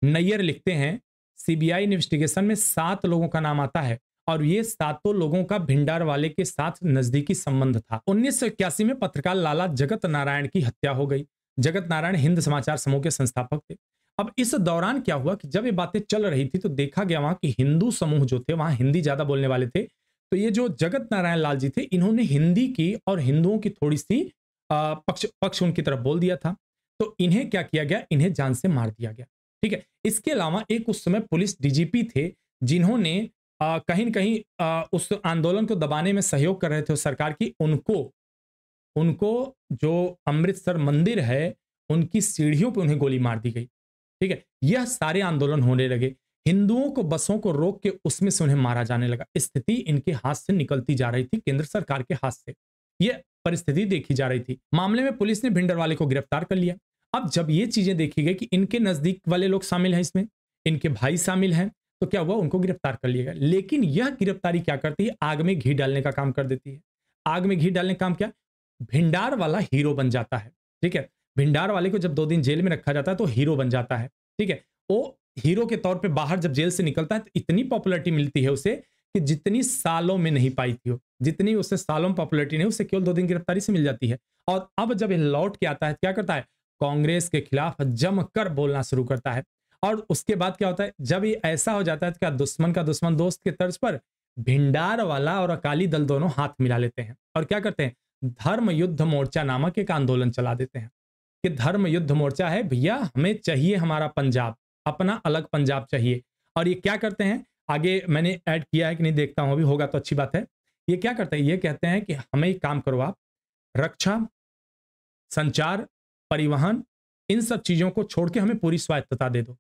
नैयर लिखते हैं, सीबीआई इन्वेस्टिगेशन में 7 लोगों का नाम आता है और ये 7 लोगों का भिंडार वाले के साथ नजदीकी संबंध था। 1981 में पत्रकार लाला जगत नारायण की हत्या हो गई। जगत नारायण हिंद समाचार समूह के संस्थापक थे। अब इस दौरान क्या हुआ कि जब ये बातें चल रही थी तो देखा गया वहां कि हिंदू समूह जो थे, वहां हिंदी ज्यादा बोलने वाले थे, तो ये जो जगत नारायण लाल जी थे, इन्होंने हिंदी की और हिंदुओं की थोड़ी सी पक्ष उनकी तरफ बोल दिया था, तो इन्हें क्या किया गया, इन्हें जान से मार दिया गया। ठीक है, इसके अलावा एक उस समय पुलिस डीजीपी थे, जिन्होंने कहीं न कहीं उस आंदोलन को दबाने में सहयोग कर रहे थे सरकार की, उनको जो अमृतसर मंदिर है, उनकी सीढ़ियों पे उन्हें गोली मार दी गई। ठीक है, यह सारे आंदोलन होने लगे, हिंदुओं को बसों को रोक के उसमें से उन्हें मारा जाने लगा। स्थिति इनके हाथ से निकलती जा रही थी, केंद्र सरकार के हाथ से यह परिस्थिति देखी जा रही थी। मामले में पुलिस ने भिंडरवाले को गिरफ्तार कर लिया। अब जब ये चीजें देखी गई कि इनके नजदीक वाले लोग शामिल हैं इसमें, इनके भाई शामिल हैं, तो क्या हुआ, उनको गिरफ्तार कर लिया गया। लेकिन यह गिरफ्तारी क्या करती है, आग में घी डालने का काम कर देती है। आग में घी डालने का काम क्या, भिंडार वाला हीरो बन जाता है। ठीक है, भिंडार वाले को जब 2 दिन जेल में रखा जाता है तो हीरो बन जाता है। ठीक है, वो हीरो के तौर पे बाहर जब जेल से निकलता है तो इतनी पॉपुलैरिटी मिलती है उसे कि जितनी सालों में नहीं पाई थी, जितनी उसे सालों में पॉपुलैरिटी नहीं, उसे केवल 2 दिन गिरफ्तारी से मिल जाती है। और अब जब ये लौट के आता है, क्या करता है, कांग्रेस के खिलाफ जमकर बोलना शुरू करता है। और उसके बाद क्या होता है, जब ये ऐसा हो जाता है तो क्या दुश्मन का दुश्मन दोस्त के तर्ज पर भिंडार वाला और अकाली दल दोनों हाथ मिला लेते हैं और क्या करते हैं, धर्म युद्ध मोर्चा नामक एक आंदोलन चला देते हैं कि धर्म युद्ध मोर्चा है भैया, हमें चाहिए हमारा पंजाब, अपना अलग पंजाब चाहिए। और ये क्या करते हैं, आगे मैंने ऐड किया है कि नहीं देखता हूं, अभी होगा तो अच्छी बात है। ये क्या करते हैं, ये कहते हैं कि हमें एक काम करो, आप रक्षा, संचार, परिवहन, इन सब चीजों को छोड़ के हमें पूरी स्वायत्तता दे दो,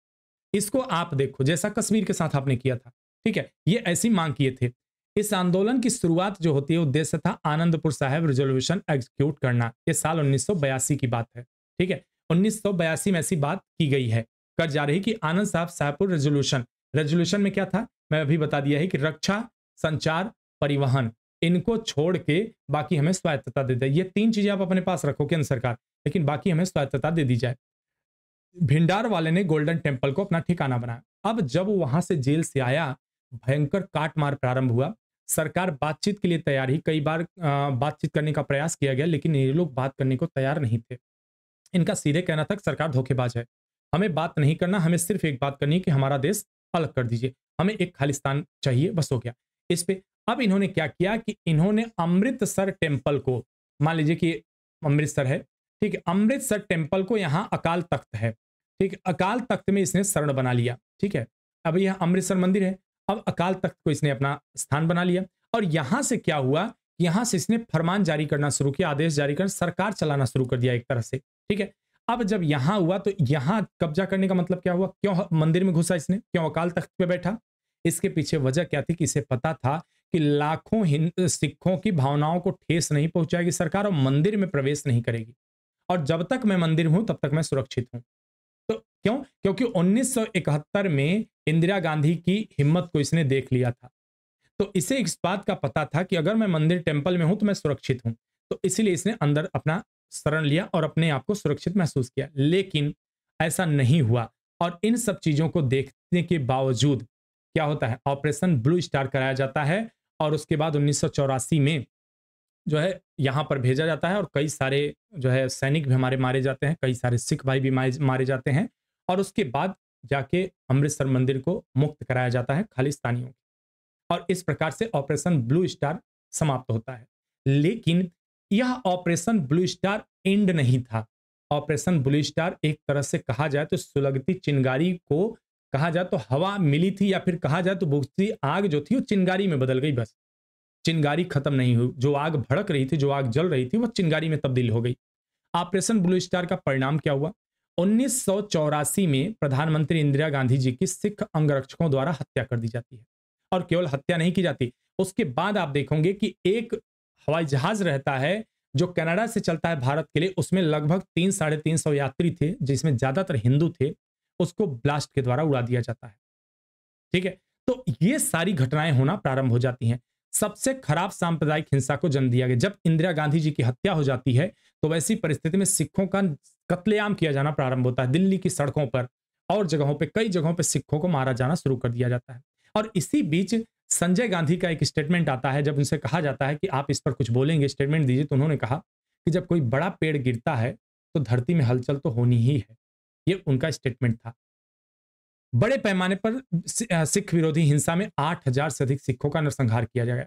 इसको आप देखो, जैसा कश्मीर के साथ आपने किया था। ठीक है, ये ऐसी मांग किए थे। इस आंदोलन की शुरुआत जो होती है उद्देश्य था आनंदपुर साहिब रिजोल्यूशन एग्जीक्यूट करना। ये साल 1982 की बात है, ठीक है। 1982 में ऐसी बात की गई है, कर जा रही कि आनंद साहब साहबपुर रेजोल्यूशन, रेजोल्यूशन में क्या था मैं अभी बता दिया है कि रक्षा, संचार, परिवहन, इनको छोड़ के बाकी हमें स्वायत्तता दे दे। ये तीन चीजें आप अपने पास रखो केंद्र सरकार, लेकिन बाकी हमें स्वायत्तता दे दी जाए। भिंडार वाले ने गोल्डन टेम्पल को अपना ठिकाना बनाया। अब जब वहां से जेल से आया, भयंकर काटमार प्रारंभ हुआ। सरकार बातचीत के लिए तैयार ही, कई बार बातचीत करने का प्रयास किया गया, लेकिन ये लोग बात करने को तैयार नहीं थे। इनका सीधे कहना था कि सरकार धोखेबाज है, हमें बात नहीं करना, हमें सिर्फ एक बात करनी है कि हमारा देश अलग कर दीजिए, हमें एक खालिस्तान चाहिए, बस हो गया। इस पे अब इन्होंने क्या किया कि इन्होंने अमृतसर टेम्पल को, मान लीजिए कि अमृतसर है, ठीक है, अमृतसर टेम्पल को यहां अकाल तख्त है, ठीक है, अकाल तख्त में इसने शरण बना लिया, ठीक है। अब यह अमृतसर मंदिर है, अब अकाल तख्त को इसने अपना स्थान बना लिया। और यहां से क्या हुआ, यहां से इसने फरमान जारी करना शुरू किया, आदेश जारी कर सरकार चलाना शुरू कर दिया एक तरह से, ठीक है। अब जब यहां हुआ तो यहां कब्जा करने का मतलब क्या हुआ, क्यों मंदिर में घुसा इसने, क्यों अकाल तख्त पे बैठा। इसके पीछे वजह क्या थी कि इसे पता था कि लाखों सिखों की भावनाओं को ठेस नहीं पहुंचाएगी सरकार और मंदिर में प्रवेश नहीं करेगी, और जब तक मैं मंदिर में हूं तब तक मैं सुरक्षित हूं। तो क्यों, क्योंकि 1971 में इंदिरा गांधी की हिम्मत को इसने देख लिया था। तो इसे इस बात का पता था कि अगर मैं मंदिर टेम्पल में हूं तो मैं सुरक्षित हूं, तो इसीलिए इसने अंदर अपना शरण लिया और अपने आप को सुरक्षित महसूस किया। लेकिन ऐसा नहीं हुआ, और इन सब चीजों को देखने के बावजूद क्या होता है, ऑपरेशन ब्लू स्टार कराया जाता है, और उसके बाद 1984 में जो है यहां पर भेजा जाता है, और कई सारे जो है सैनिक भी हमारे मारे जाते हैं, कई सारे सिख भाई भी मारे जाते हैं, और उसके बाद जाके अमृतसर मंदिर को मुक्त कराया जाता है खालिस्तानियों, और इस प्रकार से ऑपरेशन ब्लू स्टार समाप्त होता है। लेकिन यह ऑपरेशन ब्लू स्टार एंड नहीं था। ऑपरेशन ब्लू स्टार एक तरह से कहा जाए तो सुलगती चिंगारी को, कहा जाए तो हवा मिली थी, या फिर कहा जाए तो बुझती आग जो थी वो चिंगारी में बदल गई, बस चिंगारी खत्म नहीं हुई, जो आग भड़क रही थी, जो आग जल रही थी, वो चिंगारी में तब्दील हो गई। ऑपरेशन ब्लू स्टार का परिणाम क्या हुआ, 1984 में प्रधानमंत्री इंदिरा गांधी जी की सिख अंगरक्षकों द्वारा हत्या कर दी जाती है। और केवल हत्या नहीं की जाती, उसके बाद आप देखोगे कि एक हवाई जहाज रहता है जो कनाडा से चलता है भारत के लिए, उसमें लगभग 300-350 यात्री थे, जिसमें ज्यादातर हिंदू थे, उसको ब्लास्ट के द्वारा उड़ा दिया जाता है, ठीक है। तो ये सारी घटनाएं होना प्रारंभ हो जाती हैं। सबसे खराब सांप्रदायिक हिंसा को जन्म दिया गया जब इंदिरा गांधी जी की हत्या हो जाती है, तो वैसी परिस्थिति में सिखों का कत्लेआम किया जाना प्रारंभ होता है। दिल्ली की सड़कों पर और जगहों पे, कई जगहों पे सिखों को मारा जाना शुरू कर दिया जाता है। और इसी बीच संजय गांधी का एक स्टेटमेंट आता है, जब उनसे कहा जाता है कि आप इस पर कुछ बोलेंगे, स्टेटमेंट दीजिए, तो उन्होंने कहा कि जब कोई बड़ा पेड़ गिरता है तो धरती में हलचल तो होनी ही है। ये उनका स्टेटमेंट था। बड़े पैमाने पर सिख विरोधी हिंसा में 8000 से अधिक सिखों का नरसंहार किया गया।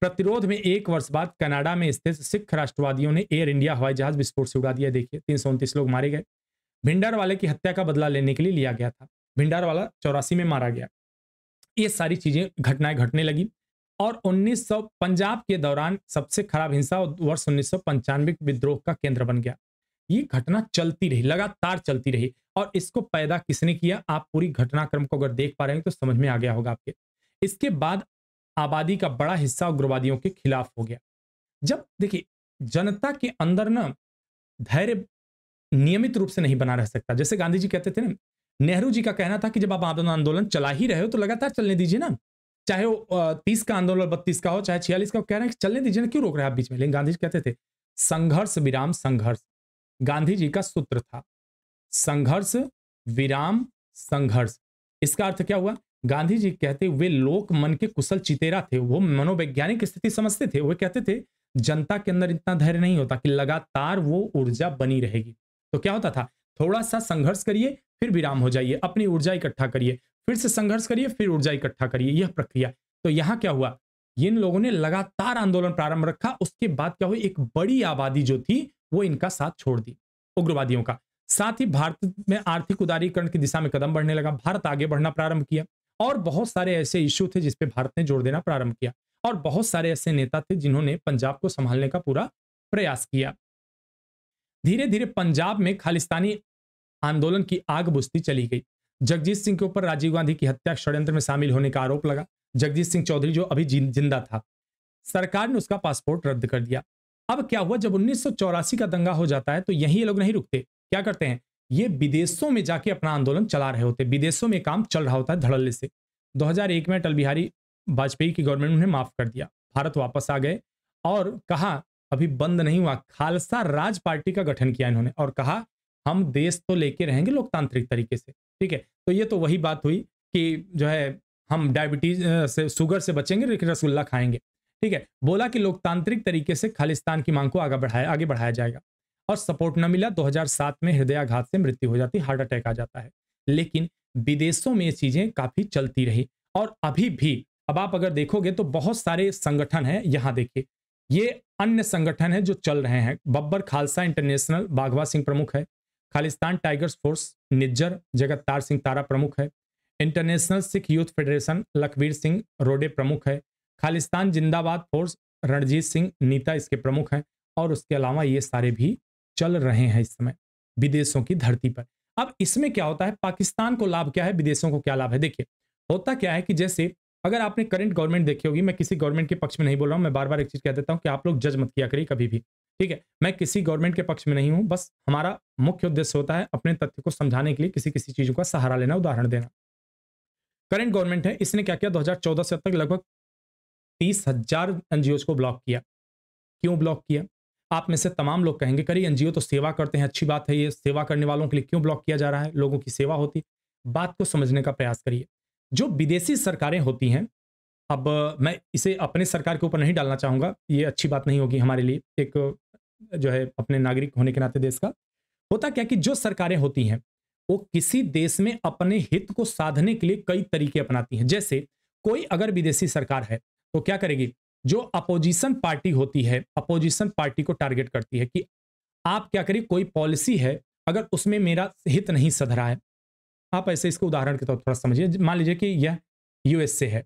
प्रतिरोध में एक वर्ष बाद कनाडा में स्थित सिख राष्ट्रवादियों ने एयर इंडिया हवाई जहाज विस्फोट से उड़ा दिया। देखिए 329 लोग मारे गए। भिंडार वाले की हत्या का बदला लेने के लिए लिया गया था। भिंडार वाला 84 में मारा गया। ये सारी चीजें घटनाएं घटने लगी, और 1900 पंजाब के दौरान सबसे खराब हिंसा वर्ष 1995 विद्रोह का केंद्र बन गया। ये घटना चलती रही, लगातार चलती रही, और इसको पैदा किसने किया, आप पूरी घटनाक्रम को अगर देख पा रहे हैं तो समझ में आ गया होगा आपके। इसके बाद आबादी का बड़ा हिस्सा उग्रवादियों के खिलाफ हो गया। जब देखिए जनता के अंदर ना धैर्य नियमित रूप से नहीं बना रह सकता। जैसे गांधी जी कहते थे ना, नेहरू जी का कहना था कि जब आप आंदोलन चला ही रहे हो तो लगातार चलने दीजिए ना, चाहे वो 30 का आंदोलन 32 का हो, चाहे 46 का हो, कह रहे हैं कि चलने दीजिए ना, क्यों रोक रहे हैं आप बीच में। लेकिन गांधी जी कहते थे संघर्ष विराम संघर्ष, गांधी जी का सूत्र था संघर्ष विराम संघर्ष। इसका अर्थ क्या हुआ, गांधी जी कहते वे लोक मन के कुशल चितेरा थे, वो मनोवैज्ञानिक स्थिति समझते थे। वो कहते थे जनता के अंदर इतना धैर्य नहीं होता कि लगातार वो ऊर्जा बनी रहेगी। तो क्या होता था, थोड़ा सा संघर्ष करिए फिर विराम हो जाइए, अपनी ऊर्जा इकट्ठा करिए, फिर से संघर्ष करिए, फिर ऊर्जा इकट्ठा करिए, यह प्रक्रिया। तो यहां क्या हुआ, इन लोगों ने लगातार आंदोलन प्रारंभ रखा। उसके बाद क्या हुआ, एक बड़ी आबादी जो थी वो इनका साथ छोड़ दी, उग्रवादियों का। साथ ही भारत में आर्थिक उदारीकरण की दिशा में कदम बढ़ने लगा, भारत आगे बढ़ना प्रारंभ किया, और बहुत सारे ऐसे इश्यू थे जिस पे भारत ने जोर देना प्रारंभ किया, और बहुत सारे ऐसे नेता थे जिन्होंने पंजाब को संभालने का पूरा प्रयास किया। धीरे धीरे पंजाब में खालिस्तानी आंदोलन की आग बुझती चली गई। जगजीत सिंह के ऊपर राजीव गांधी की हत्या षड्यंत्र में शामिल होने का आरोप लगा। जगजीत सिंह चौधरी जो अभी जिंदा था, सरकार ने उसका पासपोर्ट रद्द कर दिया। अब क्या हुआ, जब 1984 का दंगा हो जाता है तो यही ये लोग नहीं रुकते, क्या करते हैं, ये विदेशों में जाके अपना आंदोलन चला रहे होते, विदेशों में काम चल रहा होता है धड़ल्ले से। 2001 में अटल बिहारी वाजपेयी की गवर्नमेंट ने उन्हें माफ कर दिया, भारत वापस आ गए और कहा अभी बंद नहीं हुआ, खालसा राज पार्टी का गठन किया इन्होंने और कहा हम देश तो लेके रहेंगे लोकतांत्रिक तरीके से। ठीक है, तो ये तो वही बात हुई कि जो है हम डायबिटीज से, शुगर से बचेंगे लेकिन रसगुल्ला खाएंगे। ठीक है, बोला कि लोकतांत्रिक तरीके से खालिस्तान की मांग को आगे बढ़ाया जाएगा और सपोर्ट न मिला। 2007 में हृदयाघात से मृत्यु हो जाती, हार्ट अटैक आ जाता है। लेकिन विदेशों में ये चीजें काफी चलती रही और अभी भी अब आप अगर देखोगे तो बहुत सारे संगठन हैं, यहां देखिए ये अन्य संगठन है जो चल रहे हैं। बब्बर खालसा इंटरनेशनल, बाघवा सिंह प्रमुख है। खालिस्तान टाइगर्स फोर्स निज्जर, जगत सिंह तारा प्रमुख है। International Sikh youth federation, Lakhvir Singh रोडे प्रमुख है। खालिस्तान जिंदाबाद फोर्स, रणजीत सिंह नीता इसके प्रमुख हैं। और उसके अलावा ये सारे भी चल रहे हैं इस समय विदेशों की धरती पर। अब इसमें क्या होता है, पाकिस्तान को लाभ क्या है, विदेशों को क्या लाभ है। देखिए होता क्या है कि जैसे अगर आपने करंट गवर्नमेंट देखी होगी, मैं किसी गवर्नमेंट के पक्ष में नहीं बोल रहा हूं, मैं बार बार एक चीज कह देता हूं कि आप लोग जज मत किया करिए कभी भी। ठीक है, मैं किसी गवर्नमेंट के पक्ष में नहीं हूं, बस हमारा मुख्य उद्देश्य होता है अपने तथ्य को समझाने के लिए किसी किसी चीजों का सहारा लेना, उदाहरण देना। करंट गवर्नमेंट है, इसने क्या किया, 2014 से अब तक लगभग 30,000 एनजीओ को ब्लॉक किया। क्यों ब्लॉक किया, आप में से तमाम लोग कहेंगे करिए एनजीओ तो सेवा करते हैं, अच्छी बात है, ये सेवा करने वालों के लिए क्यों ब्लॉक किया जा रहा है, लोगों की सेवा होती। बात को समझने का प्रयास करिए। जो विदेशी सरकारें होती हैं, अब मैं इसे अपने सरकार के ऊपर नहीं डालना चाहूंगा, ये अच्छी बात नहीं होगी हमारे लिए, एक जो है अपने नागरिक होने के नाते देश का। होता क्या कि जो सरकारें होती हैं वो किसी देश में अपने हित को साधने के लिए कई तरीके अपनाती हैं। जैसे कोई अगर विदेशी सरकार है तो क्या करेगी, जो अपोजिशन पार्टी होती है, अपोजिशन पार्टी को टारगेट करती है कि आप क्या करिए, कोई पॉलिसी है अगर उसमें मेरा हित नहीं सध रहा है, आप ऐसे इसको उदाहरण के तौर पर थोड़ा समझिए। मान लीजिए कि यह यूएसए है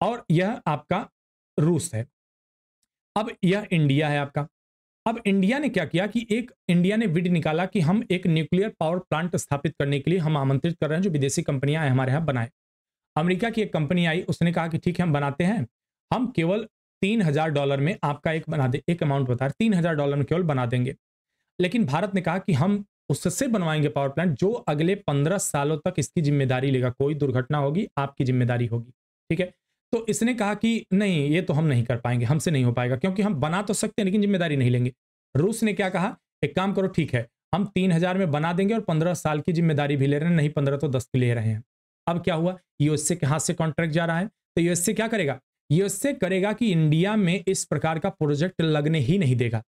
और यह आपका रूस है, अब यह इंडिया है आपका। अब इंडिया ने क्या किया कि एक इंडिया ने विड निकाला कि हम एक न्यूक्लियर पावर प्लांट स्थापित करने के लिए हम आमंत्रित कर रहे हैं जो विदेशी कंपनियां हैं हमारे यहाँ बनाए। अमेरिका की एक कंपनी आई, उसने कहा कि ठीक है हम बनाते हैं, हम केवल $3,000 में आपका एक बना दे, एक अमाउंट बता रहे $3,000 में केवल बना देंगे। लेकिन भारत ने कहा कि हम उससे बनवाएंगे पावर प्लांट जो अगले 15 सालों तक इसकी जिम्मेदारी लेगा, कोई दुर्घटना होगी आपकी जिम्मेदारी होगी। ठीक है, तो इसने कहा कि नहीं ये तो हम नहीं कर पाएंगे, हमसे नहीं हो पाएगा, क्योंकि हम बना तो सकते हैं लेकिन जिम्मेदारी नहीं लेंगे। रूस ने क्या कहा, एक काम करो ठीक है हम 3,000 में बना देंगे और 15 साल की जिम्मेदारी भी ले रहे हैं, नहीं 15 तो 10 की ले रहे हैं। अब क्या हुआ, यूएसए के हाथ से कॉन्ट्रैक्ट जा रहा है, तो यूएसए क्या करेगा, यूएसए करेगा कि इंडिया में इस प्रकार का प्रोजेक्ट लगने ही नहीं देगा,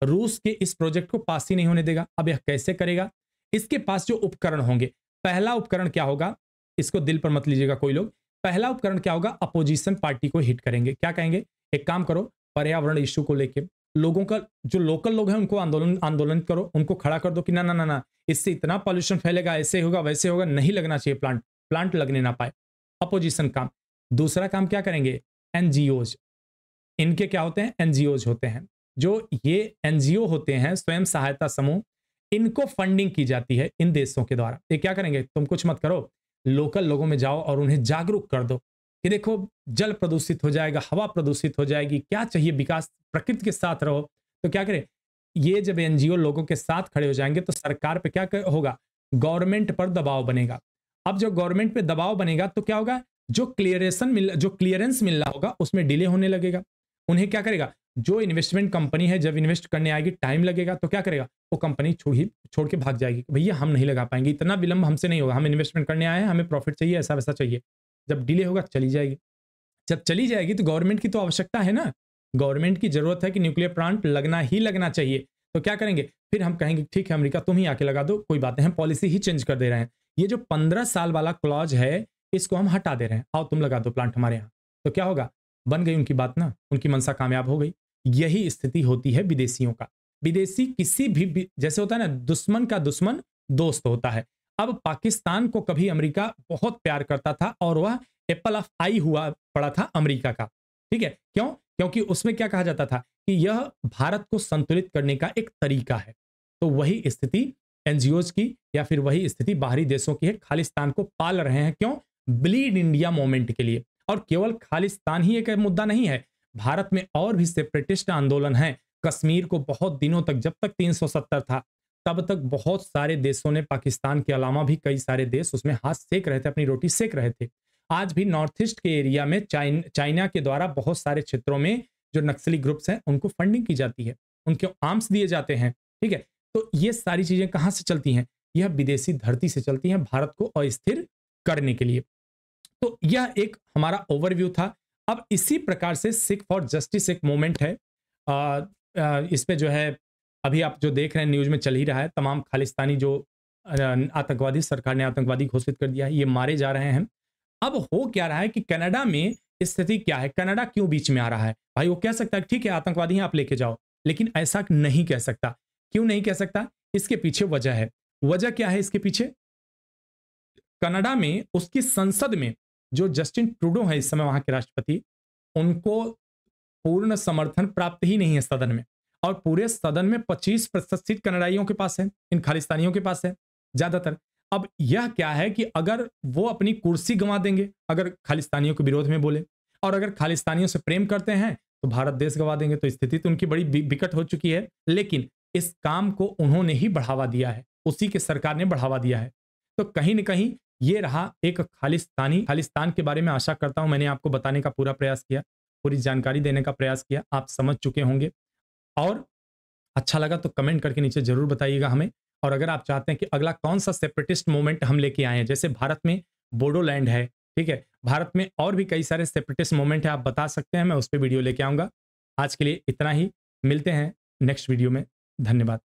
रूस के इस प्रोजेक्ट को पास ही नहीं होने देगा। अब यह कैसे करेगा, इसके पास जो उपकरण होंगे, पहला उपकरण क्या होगा, इसको दिल पर मत लीजिएगा कोई लोग, पहला उपकरण क्या होगा, अपोजिशन पार्टी को हिट करेंगे। क्या कहेंगे, एक काम करो पर्यावरण इश्यू को लेके लोगों का, जो लोकल लोग हैं उनको आंदोलन करो, उनको खड़ा कर दो कि ना ना ना ना इससे इतना पॉल्यूशन फैलेगा, ऐसे होगा वैसे होगा, नहीं लगना चाहिए प्लांट लगने ना पाए, अपोजिशन काम। दूसरा काम क्या करेंगे, एनजीओज, इनके क्या होते हैं, एनजीओज होते हैं, जो ये एनजीओ होते हैं स्वयं सहायता समूह, इनको फंडिंग की जाती है इन देशों के द्वारा। ये क्या करेंगे, तुम कुछ मत करो, लोकल लोगों में जाओ और उन्हें जागरूक कर दो कि देखो जल प्रदूषित हो जाएगा, हवा प्रदूषित हो जाएगी, क्या चाहिए विकास, प्रकृति के साथ रहो। तो क्या करें, ये जब एनजीओ लोगों के साथ खड़े हो जाएंगे तो सरकार पे क्या होगा, गवर्नमेंट पर दबाव बनेगा। अब जब गवर्नमेंट पे दबाव बनेगा तो क्या होगा, जो क्लियरेंस मिलना होगा उसमें डिले होने लगेगा। उन्हें क्या करेगा, जो इन्वेस्टमेंट कंपनी है जब इन्वेस्ट करने आएगी टाइम लगेगा, तो क्या करेगा, वो कंपनी छोड़ के भाग जाएगी, भैया हम नहीं लगा पाएंगे, इतना विलंब हमसे नहीं होगा, हम इन्वेस्टमेंट करने आए हैं, हमें प्रॉफिट चाहिए, ऐसा वैसा चाहिए। जब डिले होगा चली जाएगी, जब चली जाएगी तो गवर्नमेंट की तो आवश्यकता है ना, गवर्नमेंट की जरूरत है कि न्यूक्लियर प्लांट लगना ही लगना चाहिए। तो क्या करेंगे, फिर हम कहेंगे ठीक है अमेरिका तुम ही आके लगा दो, कोई बात नहीं, हम पॉलिसी ही चेंज कर दे रहे हैं, ये जो 15 साल वाला क्लॉज है इसको हम हटा दे रहे हैं, आओ तुम लगा दो प्लांट हमारे यहाँ। तो क्या होगा, बन गई उनकी बात ना, उनकी मनसा कामयाब हो गई। यही स्थिति होती है विदेशियों का। विदेशी किसी भी जैसे होता है ना, दुश्मन का दुश्मन दोस्त होता है। अब पाकिस्तान को कभी अमेरिका बहुत प्यार करता था और वह एप्पल ऑफ आई हुआ पड़ा था अमेरिका का। ठीक है, क्यों, क्योंकि उसमें क्या कहा जाता था कि यह भारत को संतुलित करने का एक तरीका है। तो वही स्थिति एनजीओज की या फिर वही स्थिति बाहरी देशों की है, खालिस्तान को पाल रहे हैं, क्यों, ब्लीड इंडिया मूवमेंट के लिए। और केवल खालिस्तान ही एक मुद्दा नहीं है, भारत में और भी सेपरेटिस्ट आंदोलन हैं। कश्मीर को बहुत दिनों तक, जब तक 370 था तब तक बहुत सारे देशों ने, पाकिस्तान के अलावा भी कई सारे देश उसमें हाथ सेक रहे थे, अपनी रोटी सेक रहे थे। आज भी नॉर्थ ईस्ट के एरिया में चाइना के द्वारा बहुत सारे क्षेत्रों में जो नक्सली ग्रुप्स हैं उनको फंडिंग की जाती है, उनके आर्म्स दिए जाते हैं। ठीक है, तो ये सारी चीजें कहां से चलती हैं? यह विदेशी धरती से चलती हैं, भारत को अस्थिर करने के लिए। तो यह एक हमारा ओवरव्यू था। अब इसी प्रकार से सिख फॉर जस्टिस एक मूवमेंट है। इस पे जो है अभी आप जो देख रहे हैं न्यूज में चल ही रहा है, तमाम खालिस्तानी जो आतंकवादी, सरकार ने आतंकवादी घोषित कर दिया है, ये मारे जा रहे हैं। अब हो क्या रहा है कि कनाडा में स्थिति क्या है? कनाडा क्यों बीच में आ रहा है? भाई वो कह सकता है ठीक है आतंकवादी हैं आप लेके जाओ, लेकिन ऐसा नहीं कह सकता। क्यों नहीं कह सकता? इसके पीछे वजह है। वजह क्या है इसके पीछे? कनाडा में उसकी संसद में जो जस्टिन ट्रूडो है इस समय वहां के राष्ट्रपति, उनको पूर्ण समर्थन प्राप्त ही नहीं है सदन में, और पूरे सदन में 25% सीट कनाडाइयों के पास है, इन खालिस्तानियों के पास है ज्यादातर। अब यह क्या है कि अगर वो अपनी कुर्सी गंवा देंगे अगर खालिस्तानियों के विरोध में बोले, और अगर खालिस्तानियों से प्रेम करते हैं तो भारत देश गंवा देंगे। तो स्थिति तो उनकी बड़ी विकट हो चुकी है, लेकिन इस काम को उन्होंने ही बढ़ावा दिया है, उसी के सरकार ने बढ़ावा दिया है। तो कहीं ना कहीं ये रहा एक खालिस्तान के बारे में। आशा करता हूं मैंने आपको बताने का पूरा प्रयास किया, पूरी जानकारी देने का प्रयास किया, आप समझ चुके होंगे। और अच्छा लगा तो कमेंट करके नीचे जरूर बताइएगा हमें। और अगर आप चाहते हैं कि अगला कौन सा सेपरेटिस्ट मूवमेंट हम लेके आए हैं, जैसे भारत में बोडोलैंड है, ठीक है, भारत में और भी कई सारे सेपरेटिस्ट मूवमेंट है, आप बता सकते हैं, मैं उस पर वीडियो लेके आऊंगा। आज के लिए इतना ही, मिलते हैं नेक्स्ट वीडियो में। धन्यवाद।